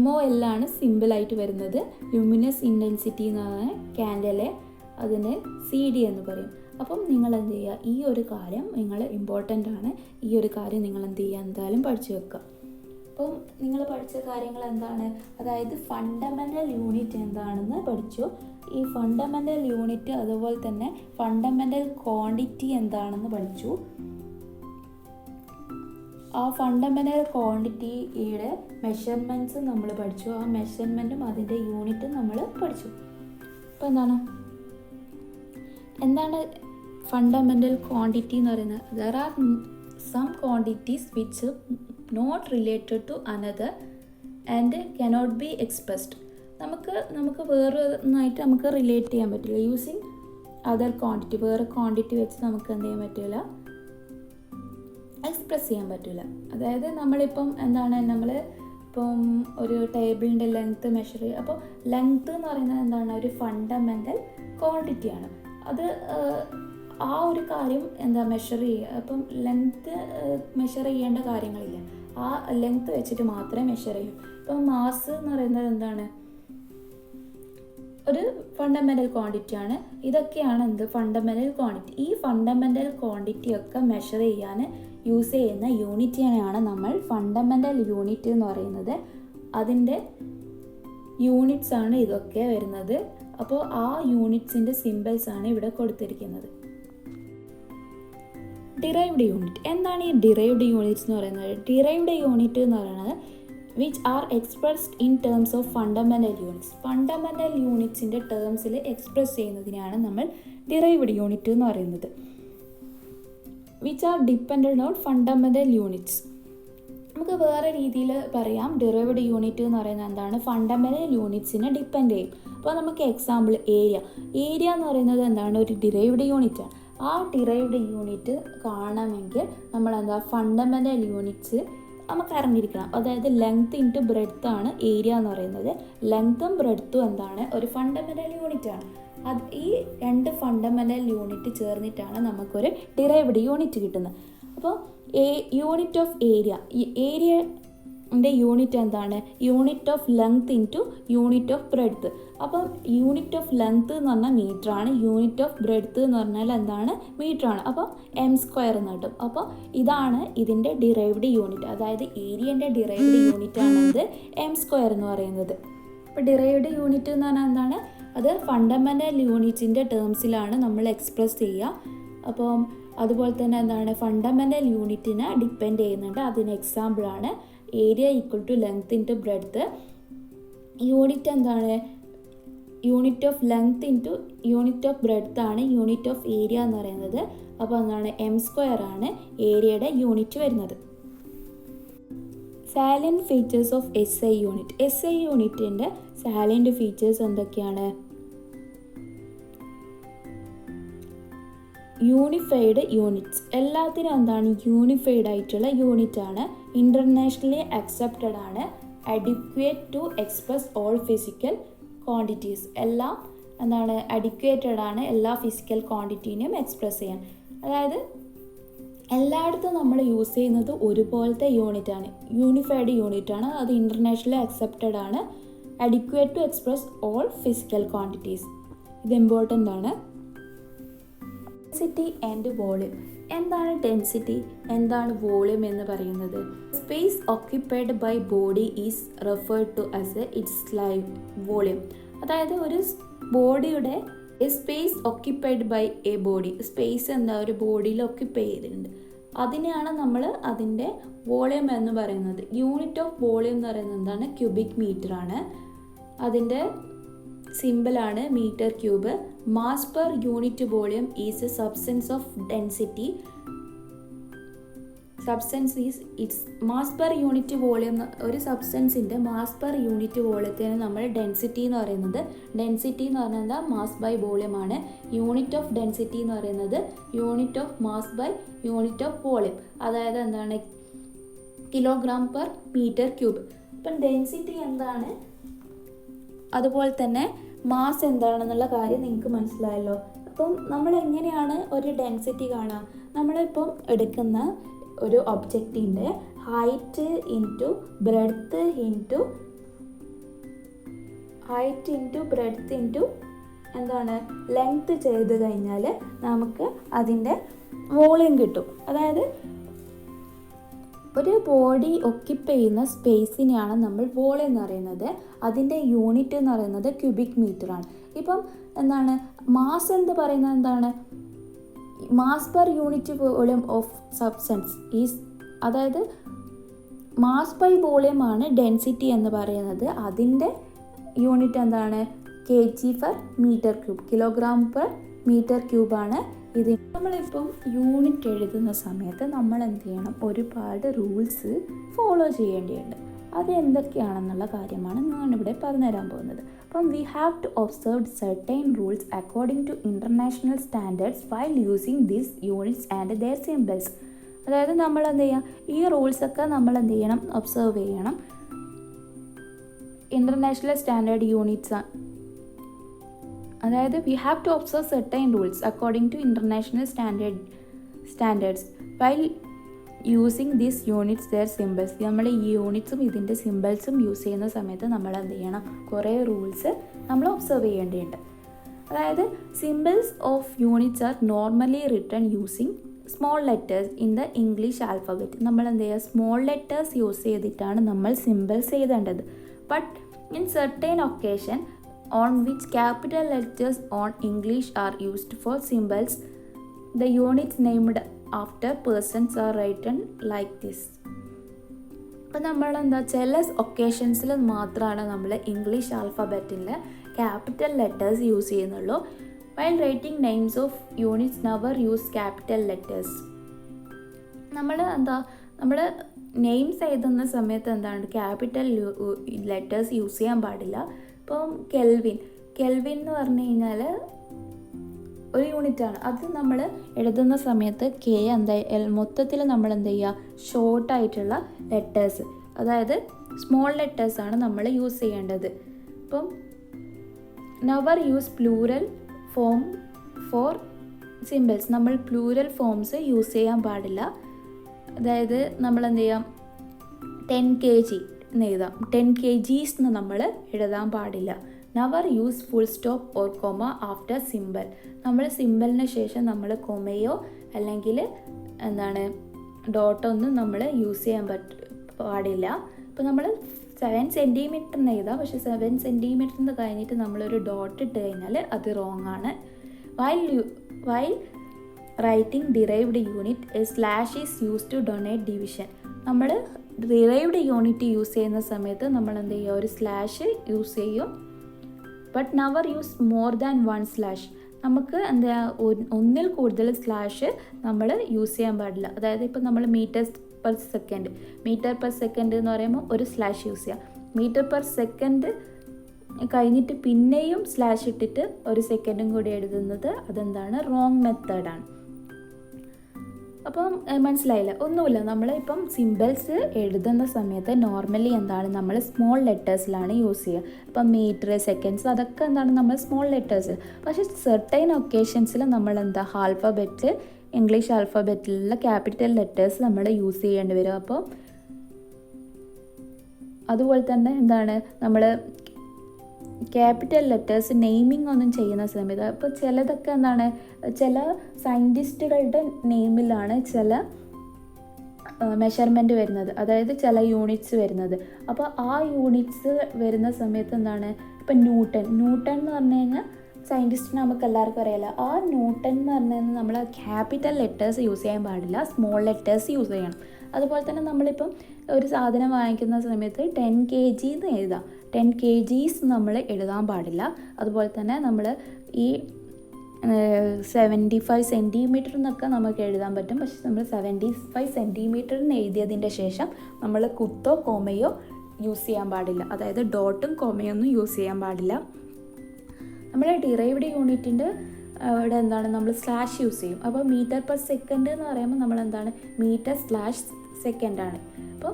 MOL ആണ് സിമ്പിളായിട്ട് വരുന്നത്. ലൂമിനസ് ഇൻറ്റൻസിറ്റി എന്ന് പറഞ്ഞാൽ കാൻഡലെ, അതിന് CD എന്ന് പറയും. അപ്പം നിങ്ങൾ എന്ത് ചെയ്യുക, ഈ ഒരു കാര്യം നിങ്ങൾ ഇമ്പോർട്ടൻ്റ് ആണ്. ഈ ഒരു കാര്യം നിങ്ങൾ എന്ത് ചെയ്യുക, എന്തായാലും പഠിച്ചു വെക്കുക. അപ്പം നിങ്ങൾ പഠിച്ച കാര്യങ്ങൾ എന്താണ്, അതായത് ഫണ്ടമെൻ്റൽ യൂണിറ്റ് എന്താണെന്ന് പഠിച്ചു. ഈ ഫണ്ടമെൻ്റൽ യൂണിറ്റ് അതുപോലെ തന്നെ ഫണ്ടമെൻ്റൽ ക്വാണ്ടിറ്റി എന്താണെന്ന് പഠിച്ചു. ആ ഫണ്ടമെൻ്റൽ ക്വാണ്ടിറ്റിയുടെ മെഷർമെൻറ്റ്സ് നമ്മൾ പഠിച്ചു. ആ മെഷർമെൻറ്റും അതിൻ്റെ യൂണിറ്റും നമ്മൾ പഠിച്ചു. അപ്പോൾ എന്താണ് ഫണ്ടമെൻ്റൽ ക്വാണ്ടിറ്റി എന്ന് പറയുന്നത്? There are some quantities which not related to another and cannot be expressed. നമുക്ക് വേറെ ഒന്നായിട്ട് നമുക്ക് റിലേറ്റ് ചെയ്യാൻ പറ്റില്ല. യൂസിങ് അതർ ക്വാണ്ടിറ്റി, വേറെ ക്വാണ്ടിറ്റി വെച്ച് നമുക്ക് എന്ത് ചെയ്യാൻ പറ്റില്ല, എക്സ്പ്രസ് ചെയ്യാൻ പറ്റില്ല. അതായത് നമ്മളിപ്പം ഇപ്പം ഒരു ടേബിളിൻ്റെ ലെങ്ത്ത് മെഷർ ചെയ്യുക. അപ്പോൾ ലെങ്ത്ത് എന്ന് പറയുന്നത് എന്താണ്, ഒരു ഫണ്ടമെൻ്റൽ ക്വാണ്ടിറ്റിയാണ്. അത് ആ ഒരു കാര്യം മെഷർ ചെയ്യുക. അപ്പം ലെങ്ത്ത് മെഷർ ചെയ്യേണ്ട കാര്യങ്ങളില്ല, ആ ലെങ്ത്ത് വെച്ചിട്ട് മാത്രമേ മെഷർ ചെയ്യൂ. ഇപ്പം മാസ് എന്ന് പറയുന്നത് എന്താണ്, ഒരു ഫണ്ടമെൻ്റൽ ക്വാണ്ടിറ്റിയാണ്. ഇതൊക്കെയാണ് ഫണ്ടമെൻ്റൽ ക്വാണ്ടിറ്റി. ഈ ഫണ്ടമെൻ്റൽ ക്വാണ്ടിറ്റി ഒക്കെ മെഷർ ചെയ്യാൻ യൂസ് ചെയ്യുന്ന യൂണിറ്റിനെയാണ് നമ്മൾ ഫണ്ടമെൻ്റൽ യൂണിറ്റ് എന്ന് പറയുന്നത്. അതിൻ്റെ യൂണിറ്റ്സ് ആണ് ഇതൊക്കെ വരുന്നത്. അപ്പോൾ ആ യൂണിറ്റ്സിൻ്റെ സിമ്പിൾസ് ആണ് ഇവിടെ കൊടുത്തിരിക്കുന്നത്. ഡിറൈവ്ഡ് യൂണിറ്റ് എന്താണ്? ഈ ഡിറൈവ്ഡ് യൂണിറ്റ്സ് എന്ന് പറയുന്നത്, ഡിറൈവ്ഡ് യൂണിറ്റ് എന്ന് പറയുന്നത് which are expressed in terms of fundamental units. Fundamental യൂണിറ്റ്സിൻ്റെ ടേംസിൽ എക്സ്പ്രസ് ചെയ്യുന്നതിനാണ് നമ്മൾ ഡിറൈവ്ഡ് യൂണിറ്റ് എന്ന് പറയുന്നത്. Which are dependent on fundamental units. നമുക്ക് വേറെ രീതിയിൽ പറയാം. ഡിറൈവ്ഡ് യൂണിറ്റ് എന്ന് പറയുന്നത് എന്താണ്, ഫണ്ടമെൻ്റൽ യൂണിറ്റ്സിനെ ഡിപ്പെൻഡ് ചെയ്യും. അപ്പോൾ നമുക്ക് എക്സാമ്പിൾ ഏരിയ എന്ന് പറയുന്നത് എന്താണ്, ഒരു ഡിറൈവ്ഡ് യൂണിറ്റാണ്. ആ ഡിറൈവ്ഡ് യൂണിറ്റ് കാണണമെങ്കിൽ നമ്മൾ ഫണ്ടമെൻ്റൽ യൂണിറ്റ്സ് നമുക്ക് അറിഞ്ഞിരിക്കണം. അതായത് ലെങ്ത് ഇൻറ്റു ബ്രെഡ്ത്ത് ആണ് ഏരിയ എന്ന് പറയുന്നത്. ലെങ്ത്തും ബ്രെഡ്ത്തും എന്താണ്, ഒരു ഫണ്ടമെൻ്റൽ യൂണിറ്റ് ആണ്. ഈ 2 ഫണ്ടമെൻ്റൽ യൂണിറ്റ് ചേർന്നിട്ടാണ് നമുക്കൊരു ഡിറൈവ്ഡ് യൂണിറ്റ് കിട്ടുന്നത്. അപ്പോൾ യൂണിറ്റ് ഓഫ് ഏരിയ, ഈ ഏരിയൻ്റെ യൂണിറ്റ് എന്താണ്? Unit of length into unit of breadth. അപ്പം യൂണിറ്റ് ഓഫ് ലെങ്ത് എന്ന് പറഞ്ഞാൽ മീറ്ററാണ്, യൂണിറ്റ് ഓഫ് ബ്രെഡ്ത്ത് എന്ന് പറഞ്ഞാൽ എന്താണ്? മീറ്ററാണ്. അപ്പോൾ m² എന്ന് കിട്ടും. അപ്പോൾ ഇതാണ് ഇതിൻ്റെ ഡിറൈവ്ഡ് യൂണിറ്റ്, അതായത് ഏരിയൻ്റെ ഡിറൈവ്ഡ് യൂണിറ്റ് ആണ് ഇത് m² എന്ന് പറയുന്നത്. അപ്പോൾ ഡിറൈവ്ഡ് യൂണിറ്റ് എന്ന് പറഞ്ഞാൽ എന്താണ്? അത് ഫണ്ടമെൻ്റൽ യൂണിറ്റിൻ്റെ ടേംസിലാണ് നമ്മൾ എക്സ്പ്രസ് ചെയ്യുക. അപ്പം അതുപോലെ തന്നെ എന്താണ്? ഫണ്ടമെൻ്റൽ യൂണിറ്റിനെ ഡിപ്പെൻഡ് ചെയ്യുന്നുണ്ട്. അതിന് എക്സാമ്പിളാണ് area equal to length into breadth. Unit എന്താണ്? Unit of length into unit of breadth ആണ് യൂണിറ്റ് ഓഫ് ഏരിയ എന്ന് പറയുന്നത്. അപ്പോൾ എന്താണ്? m² ആണ് ഏരിയയുടെ യൂണിറ്റ് വരുന്നത്. Salient features of SI unit. SI യൂണിറ്റിൻ്റെ സാലൻറ്റ് ഫീച്ചേഴ്സ് എന്തൊക്കെയാണ്? Unified units. എല്ലാത്തിനും എന്താണ്? യൂണിഫൈഡ് ആയിട്ടുള്ള യൂണിറ്റ് ആണ്. ഇൻ്റർനാഷണലി അക്സെപ്റ്റഡ് ആണ്. Adequate to express all physical quantities. എല്ലാം എന്താണ്? അഡിക്വേറ്റഡ് ആണ് എല്ലാ ഫിസിക്കൽ ക്വാണ്ടിറ്റീനെയും എക്സ്പ്രസ് ചെയ്യാൻ. അതായത് എല്ലായിടത്തും നമ്മൾ യൂസ് ചെയ്യുന്നത് ഒരുപോലത്തെ യൂണിറ്റാണ്, യൂണിഫൈഡ് യൂണിറ്റാണ്. അത് ഇൻ്റർനാഷണലി അക്സെപ്റ്റഡ് ആണ്. Adequate to express all physical quantities. ഇത് ഇമ്പോർട്ടൻ്റ് ആണ്. Density and volume. എന്താണ് ഡെൻസിറ്റി, എന്താണ് വോളിയം എന്ന് പറയുന്നത്? Space occupied by body is referred to as its live volume. അതായത് ഒരു ബോഡിയുടെ space occupied by a body, space എന്താ ഒരു ബോഡിയിൽ ഓക്യുപ്പൈ ചെയ്തിട്ടുണ്ട്, അതിനെയാണ് നമ്മൾ അതിൻ്റെ വോളിയം എന്ന് പറയുന്നത്. യൂണിറ്റ് ഓഫ് വോളിയം എന്ന് പറയുന്നത് എന്താണ്? ക്യൂബിക് മീറ്റർ ആണ്. അതിൻ്റെ സിമ്പിളാണ് metre cube. Mass per unit volume is a substance of density. Substance is its mass per unit volume. ഒരു സബ്സ്റ്റൻസിൻ്റെ മാസ് പെർ യൂണിറ്റ് വോളിയത്തിന് നമ്മൾ ഡെൻസിറ്റി എന്ന് പറയുന്നത്. ഡെൻസിറ്റി എന്ന് പറഞ്ഞാൽ എന്താ? മാസ് ബൈ വോളിയം ആണ്. യൂണിറ്റ് ഓഫ് ഡെൻസിറ്റി എന്ന് പറയുന്നത് unit of mass by unit of volume, അതായത് എന്താണ്? Kilogram per metre cube. അപ്പം ഡെൻസിറ്റി എന്താണ്, അതുപോലെ തന്നെ മാസ് എന്താണെന്നുള്ള കാര്യം നിങ്ങൾക്ക് മനസ്സിലായല്ലോ. അപ്പം നമ്മൾ എങ്ങനെയാണ് ഒരു ഡെൻസിറ്റി കാണുക? നമ്മളിപ്പം എടുക്കുന്ന ഒരു ഒബ്ജക്റ്റിൻ്റെ ഹൈറ്റ് ഇൻറ്റു ബ്രെഡ്ത്ത് ഇൻറ്റു എന്താണ്? ലെങ്ത്ത് ചെയ്ത് കഴിഞ്ഞാൽ നമുക്ക് അതിൻ്റെ വോളിയം കിട്ടും. അതായത് ഒരു ബോഡി ഒക്യുപ്പൈ ചെയ്യുന്ന സ്പേസിനെയാണ് നമ്മൾ വോളിയം എന്ന് പറയുന്നത്. അതിൻ്റെ യൂണിറ്റ് എന്ന് പറയുന്നത് ക്യൂബിക് മീറ്റർ ആണ്. ഇപ്പം എന്താണ് മാസ് എന്ന് പറയുന്നത്? എന്താണ്? Mass per unit volume of substance is, അതായത് മാസ് ബൈ വോളിയം ആണ് ഡെൻസിറ്റി എന്ന് പറയുന്നത്. അതിൻ്റെ യൂണിറ്റ് എന്താണ്? kg per metre cube, kilogram per metre ക്യൂബാണ് ഇത്. നമ്മളിപ്പം യൂണിറ്റ് എഴുതുന്ന സമയത്ത് നമ്മൾ എന്ത് ചെയ്യണം? ഒരുപാട് റൂൾസ് ഫോളോ ചെയ്യേണ്ടതുണ്ട്. അത് എന്തൊക്കെയാണെന്നുള്ള കാര്യമാണ് ഞാനിവിടെ പറഞ്ഞുതരാൻ പോകുന്നത്. അപ്പം we have to observe certain rules according to international standards while using these units and their symbols. അതായത് നമ്മൾ എന്ത് ചെയ്യുക? ഈ റൂൾസൊക്കെ നമ്മൾ എന്ത് ചെയ്യണം? ഒബ്സർവ് ചെയ്യണം. ഇൻ്റർനാഷണൽ സ്റ്റാൻഡേർഡ് യൂണിറ്റ്സ്, അതായത് we have to observe certain rules according to international standards while using these units their symbols. നമ്മൾ ഈ യൂണിറ്റ്സും ഇതിൻ്റെ സിംബൽസും യൂസ് ചെയ്യുന്ന സമയത്ത് നമ്മൾ എന്ത് ചെയ്യണം? കുറേ റൂൾസ് നമ്മൾ ഒബ്സർവ് ചെയ്യേണ്ടതുണ്ട്. അതായത് symbols of units are normally written using small letters in the English alphabet. നമ്മൾ എന്ത് ചെയ്യുക? സ്മോൾ ലെറ്റേഴ്സ് യൂസ് ചെയ്തിട്ടാണ് നമ്മൾ സിംബൽസ് എഴുതേണ്ടത്. But in certain occasion on which capital letters on English are used for symbols, the units named after persons are written like this. അപ്പോൾ നമ്മളെന്താ ചില ഒക്കേഷൻസിൽ മാത്രമാണ് നമ്മൾ ഇംഗ്ലീഷ് ആൽഫബറ്റിൽ ക്യാപിറ്റൽ ലെറ്റേഴ്സ് യൂസ് ചെയ്യുന്നുള്ളൂ. While writing names of units never use capital letters. നമ്മൾ നെയിംസ് എഴുതുന്ന സമയത്ത് എന്താണ്? ക്യാപിറ്റൽ ലെറ്റേഴ്സ് യൂസ് ചെയ്യാൻ പാടില്ല. ഇപ്പം കെൽവിൻ എന്ന് പറഞ്ഞു കഴിഞ്ഞാൽ ഒരു യൂണിറ്റാണ്. അത് നമ്മൾ എഴുതുന്ന സമയത്ത് മൊത്തത്തിൽ നമ്മൾ എന്ത് ചെയ്യുക? ഷോർട്ടായിട്ടുള്ള ലെറ്റേഴ്സ്, അതായത് സ്മോൾ ലെറ്റേഴ്സാണ് നമ്മൾ യൂസ് ചെയ്യേണ്ടത്. ഇപ്പം never use plural form for symbols. നമ്മൾ പ്ലൂരൽ ഫോംസ് യൂസ് ചെയ്യാൻ പാടില്ല. അതായത് നമ്മൾ എന്ത് ചെയ്യാം, 10 kg എന്ന് എഴുതാം. 10 kgs എന്ന് നമ്മൾ എഴുതാൻ പാടില്ല. Never use full stop or comma after simple. നമ്മൾ സിമ്പിളിന് ശേഷം നമ്മൾ കൊമയോ അല്ലെങ്കിൽ ഡോട്ടൊന്നും നമ്മൾ യൂസ് ചെയ്യാൻ പാടില്ല. ഇപ്പോൾ നമ്മൾ 7 സെൻറ്റിമീറ്റർ എന്ന് എഴുതാം, പക്ഷേ 7 സെൻറ്റിമീറ്റർ എന്ന് കഴിഞ്ഞിട്ട് നമ്മളൊരു ഡോട്ട് ഇട്ട് കഴിഞ്ഞാൽ അത് റോങ് ആണ്. While writing derived unit a slash is use to donate division. നമ്മൾ ഡിറൈവ്ഡ് യൂണിറ്റ് യൂസ് ചെയ്യുന്ന സമയത്ത് നമ്മൾ എന്ത് ചെയ്യുക, ഒരു സ്ലാഷ് യൂസ് ചെയ്യും. But never use more than 1 slash. നമുക്ക് എന്താ ഒന്നിൽ കൂടുതൽ സ്ലാഷ് നമ്മൾ യൂസ് ചെയ്യാൻ പാടില്ല. അതായത് ഇപ്പോൾ നമ്മൾ മീറ്റർ പെർ സെക്കൻഡ് എന്ന് പറയുമ്പോൾ ഒരു സ്ലാഷ് യൂസ് ചെയ്യുക. മീറ്റർ പെർ സെക്കൻഡ് കഴിഞ്ഞിട്ട് പിന്നെയും സ്ലാഷ് ഇട്ടിട്ട് ഒരു സെക്കൻഡും കൂടി എഴുതുന്നത് അതെന്താണ്, റോങ് മെത്തേഡാണ്. അപ്പം മനസ്സിലായില്ല? ഒന്നുമില്ല, നമ്മളിപ്പം സിമ്പിൾസ് എഴുതുന്ന സമയത്ത് നോർമലി എന്താണ് നമ്മൾ സ്മോൾ ലെറ്റേഴ്സിലാണ് യൂസ് ചെയ്യുക. ഇപ്പം മീറ്റർ, സെക്കൻഡ്സ് അതൊക്കെ എന്താണ് നമ്മൾ സ്മോൾ ലെറ്റേഴ്സ്. പക്ഷേ സെർട്ടൈൻ ഒക്കേഷൻസിൽ നമ്മൾ എന്താ ആൽഫബറ്റ്, ഇംഗ്ലീഷ് ആൽഫബറ്റിലുള്ള ക്യാപിറ്റൽ ലെറ്റേഴ്സ് നമ്മൾ യൂസ് ചെയ്യേണ്ടി വരും. അപ്പോൾ അതുപോലെ തന്നെ എന്താണ് നമ്മൾ ക്യാപിറ്റൽ ലെറ്റേഴ്സ് നെയിമിംഗ് ഒന്നും ചെയ്യുന്ന സമയത്ത് ഇപ്പോൾ ചിലതൊക്കെ എന്താണ് ചില സയൻറ്റിസ്റ്റുകളുടെ നെയിമിലാണ് ചില മെഷർമെൻറ്റ് വരുന്നത്, അതായത് ചില യൂണിറ്റ്സ് വരുന്നത്. അപ്പോൾ ആ യൂണിറ്റ്സ് വരുന്ന സമയത്ത് എന്താണ് ഇപ്പം ന്യൂട്ടൺ എന്ന് പറഞ്ഞു കഴിഞ്ഞാൽ സയൻറ്റിസ്റ്റിന് നമുക്ക് എല്ലാവർക്കും അറിയാലോ. ആ ന്യൂട്ടൺ എന്ന് പറഞ്ഞു കഴിഞ്ഞാൽ നമ്മൾ ക്യാപിറ്റൽ ലെറ്റേഴ്സ് യൂസ് ചെയ്യാൻ പാടില്ല, സ്മോൾ ലെറ്റേഴ്സ് യൂസ് ചെയ്യണം. അതുപോലെ തന്നെ നമ്മളിപ്പം ഒരു സാധനം വാങ്ങിക്കുന്ന സമയത്ത് 10 kg എന്ന് എഴുതാം. 10 kgs നമ്മൾ എഴുതാൻ പാടില്ല. അതുപോലെ തന്നെ നമ്മൾ ഈ 75 സെൻറ്റിമീറ്റർ എന്നൊക്കെ നമുക്ക് എഴുതാൻ പറ്റും. പക്ഷെ നമ്മൾ 75 സെൻറ്റിമീറ്റർ എന്ന് എഴുതിയതിൻ്റെ ശേഷം നമ്മൾ കുത്തോ കോമയോ യൂസ് ചെയ്യാൻ പാടില്ല. അതായത് ഡോട്ടും കോമയൊന്നും യൂസ് ചെയ്യാൻ പാടില്ല. നമ്മൾ ഡിറൈവ്ഡ് യൂണിറ്റിൻ്റെ ഇവിടെ എന്താണ് നമ്മൾ സ്ലാഷ് യൂസ് ചെയ്യും. അപ്പോൾ മീറ്റർ പെർ സെക്കൻഡ് എന്ന് പറയുമ്പോൾ നമ്മൾ എന്താണ് മീറ്റർ സ്ലാഷ് സെക്കൻഡാണ്. അപ്പോൾ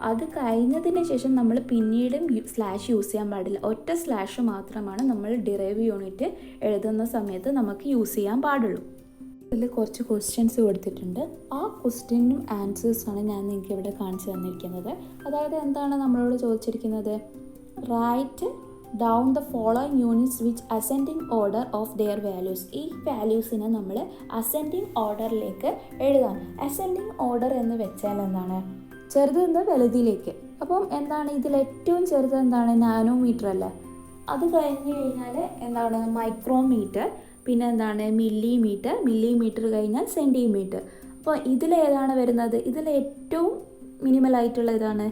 അത് കഴിഞ്ഞതിന് ശേഷം നമ്മൾ പിന്നീടും സ്ലാഷ് യൂസ് ചെയ്യാൻ പാടില്ല. ഒറ്റ സ്ലാഷ് മാത്രമാണ് നമ്മൾ ഡിറൈവ് യൂണിറ്റ് എഴുതുന്ന സമയത്ത് നമുക്ക് യൂസ് ചെയ്യാൻ പാടുള്ളൂ. ഇതിൽ കുറച്ച് ക്വസ്റ്റ്യൻസ് കൊടുത്തിട്ടുണ്ട്. ആ ക്വസ്റ്റ്യനും ആൻസേഴ്സാണ് ഞാൻ നിങ്ങൾക്ക് ഇവിടെ കാണിച്ചു തന്നിരിക്കുന്നത്. അതായത് എന്താണ് നമ്മളോട് ചോദിച്ചിരിക്കുന്നത്, write down the following units which ascending order of their values. ഈ വാല്യൂസിനെ നമ്മൾ അസെൻഡിങ് ഓർഡറിലേക്ക് എഴുതാൻ. അസെൻഡിങ് ഓർഡർ എന്ന് വെച്ചാൽ എന്താണ്, ചെറുത് നിന്ന് വലുതിലേക്ക്. അപ്പം എന്താണ് ഇതിൽ ഏറ്റവും ചെറുത് എന്താണ്, നാനോമീറ്റർ അല്ലേ. അത് കഴിഞ്ഞ് കഴിഞ്ഞാൽ എന്താണ് മൈക്രോമീറ്റർ, പിന്നെ എന്താണ് മില്ലിമീറ്റർ കഴിഞ്ഞാൽ സെൻറ്റിമീറ്റർ. അപ്പോൾ ഇതിലേതാണ് വരുന്നത്, ഇതിൽ ഏറ്റവും മിനിമലായിട്ടുള്ള ഇതാണ്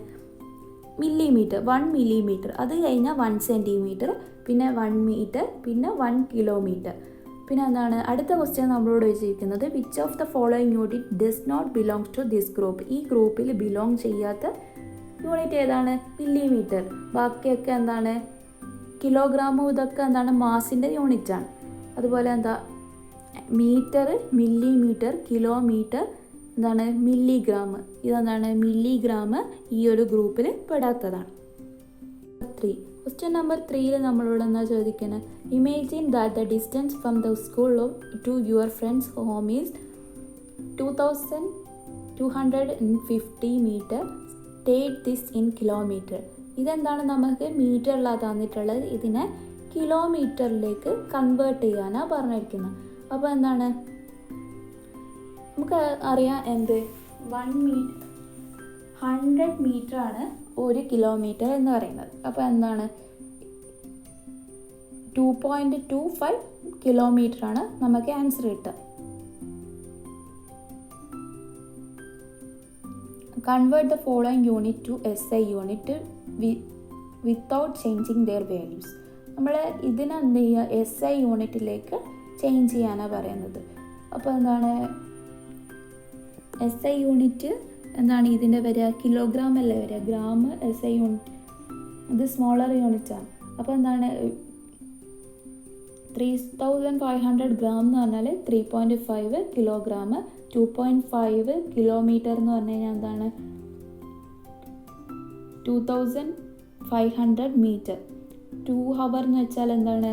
മില്ലിമീറ്റർ, 1 മില്ലിമീറ്റർ. അത് കഴിഞ്ഞാൽ 1 സെൻറ്റിമീറ്റർ, പിന്നെ 1 മീറ്റർ, പിന്നെ 1 കിലോമീറ്റർ. പിന്നെ എന്താണ് അടുത്ത ക്വസ്റ്റ്യൻ നമ്മളോട് വെച്ചിരിക്കുന്നത്, which of the following unit does not belongs to this group. ഈ ഗ്രൂപ്പിൽ ബിലോങ് ചെയ്യാത്ത യൂണിറ്റ് ഏതാണ്, മില്ലിമീറ്റർ. ബാക്കിയൊക്കെ എന്താണ് കിലോഗ്രാമും ഇതൊക്കെ എന്താണ് മാസിൻ്റെ യൂണിറ്റാണ്. അതുപോലെ എന്താ മീറ്റർ, മില്ലിമീറ്റർ, കിലോമീറ്റർ, എന്താണ് മില്ലിഗ്രാം. ഇതെന്താണ് മില്ലിഗ്രാം ഈ ഒരു ഗ്രൂപ്പിൽ പെടാത്തതാണ്. 3 ക്വസ്റ്റ്യൻ നമ്പർ 3 നമ്മളോട് എന്താ ചോദിക്കുന്നത്, imagine that the distance from the school to your friends home is 2250 metre. State this in kilometre. ഇതെന്താണ് നമുക്ക് മീറ്ററിലാണ് തന്നിട്ടുള്ളത്, ഇതിനെ കിലോമീറ്ററിലേക്ക് കൺവേർട്ട് ചെയ്യാനാണ് പറഞ്ഞിരിക്കുന്നത്. അപ്പോൾ എന്താണ് നമുക്ക് അറിയാം, 100 മീറ്ററാണ് 1 കിലോമീറ്റർ എന്ന് പറയുന്നത്. അപ്പോൾ എന്താണ് 2.25 കിലോമീറ്ററാണ് നമുക്ക് ആൻസർ കിട്ടുക. Convert the following unit to SI unit without changing their values. നമ്മൾ ഇതിനെന്ത് ചെയ്യുക, SI യൂണിറ്റിലേക്ക് ചേഞ്ച് ചെയ്യാനാണ് പറയുന്നത്. അപ്പോൾ എന്താണ് SI യൂണിറ്റ് എന്താണ് ഇതിൻ്റെ വരിക, കിലോഗ്രാം അല്ലേ വരിക, ഗ്രാം SI യൂണിറ്റ് ഇത് സ്മോളർ യൂണിറ്റാണ്. അപ്പോൾ എന്താണ് 3500 ഗ്രാം എന്ന് പറഞ്ഞാൽ 3.5 കിലോഗ്രാം. 2.5 കിലോമീറ്റർ എന്ന് പറഞ്ഞു കഴിഞ്ഞാൽ എന്താണ് 2500 മീറ്റർ. 2 ഹവർ എന്ന് വെച്ചാൽ എന്താണ്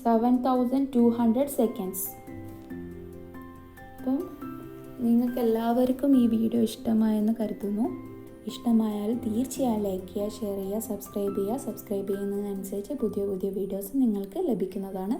7200 സെക്കൻഡ്സ്. അപ്പം നിങ്ങൾക്ക് എല്ലാവർക്കും ഈ വീഡിയോ ഇഷ്ടമായെന്ന് കരുതുന്നു. ഇഷ്ടമായാൽ തീർച്ചയായും ലൈക്ക് ചെയ്യുക, ഷെയർ ചെയ്യുക, സബ്സ്ക്രൈബ് ചെയ്യുക. സബ്സ്ക്രൈബ് ചെയ്യുന്നതിനനുസരിച്ച് പുതിയ പുതിയ വീഡിയോസ് നിങ്ങൾക്ക് ലഭിക്കുന്നതാണ്.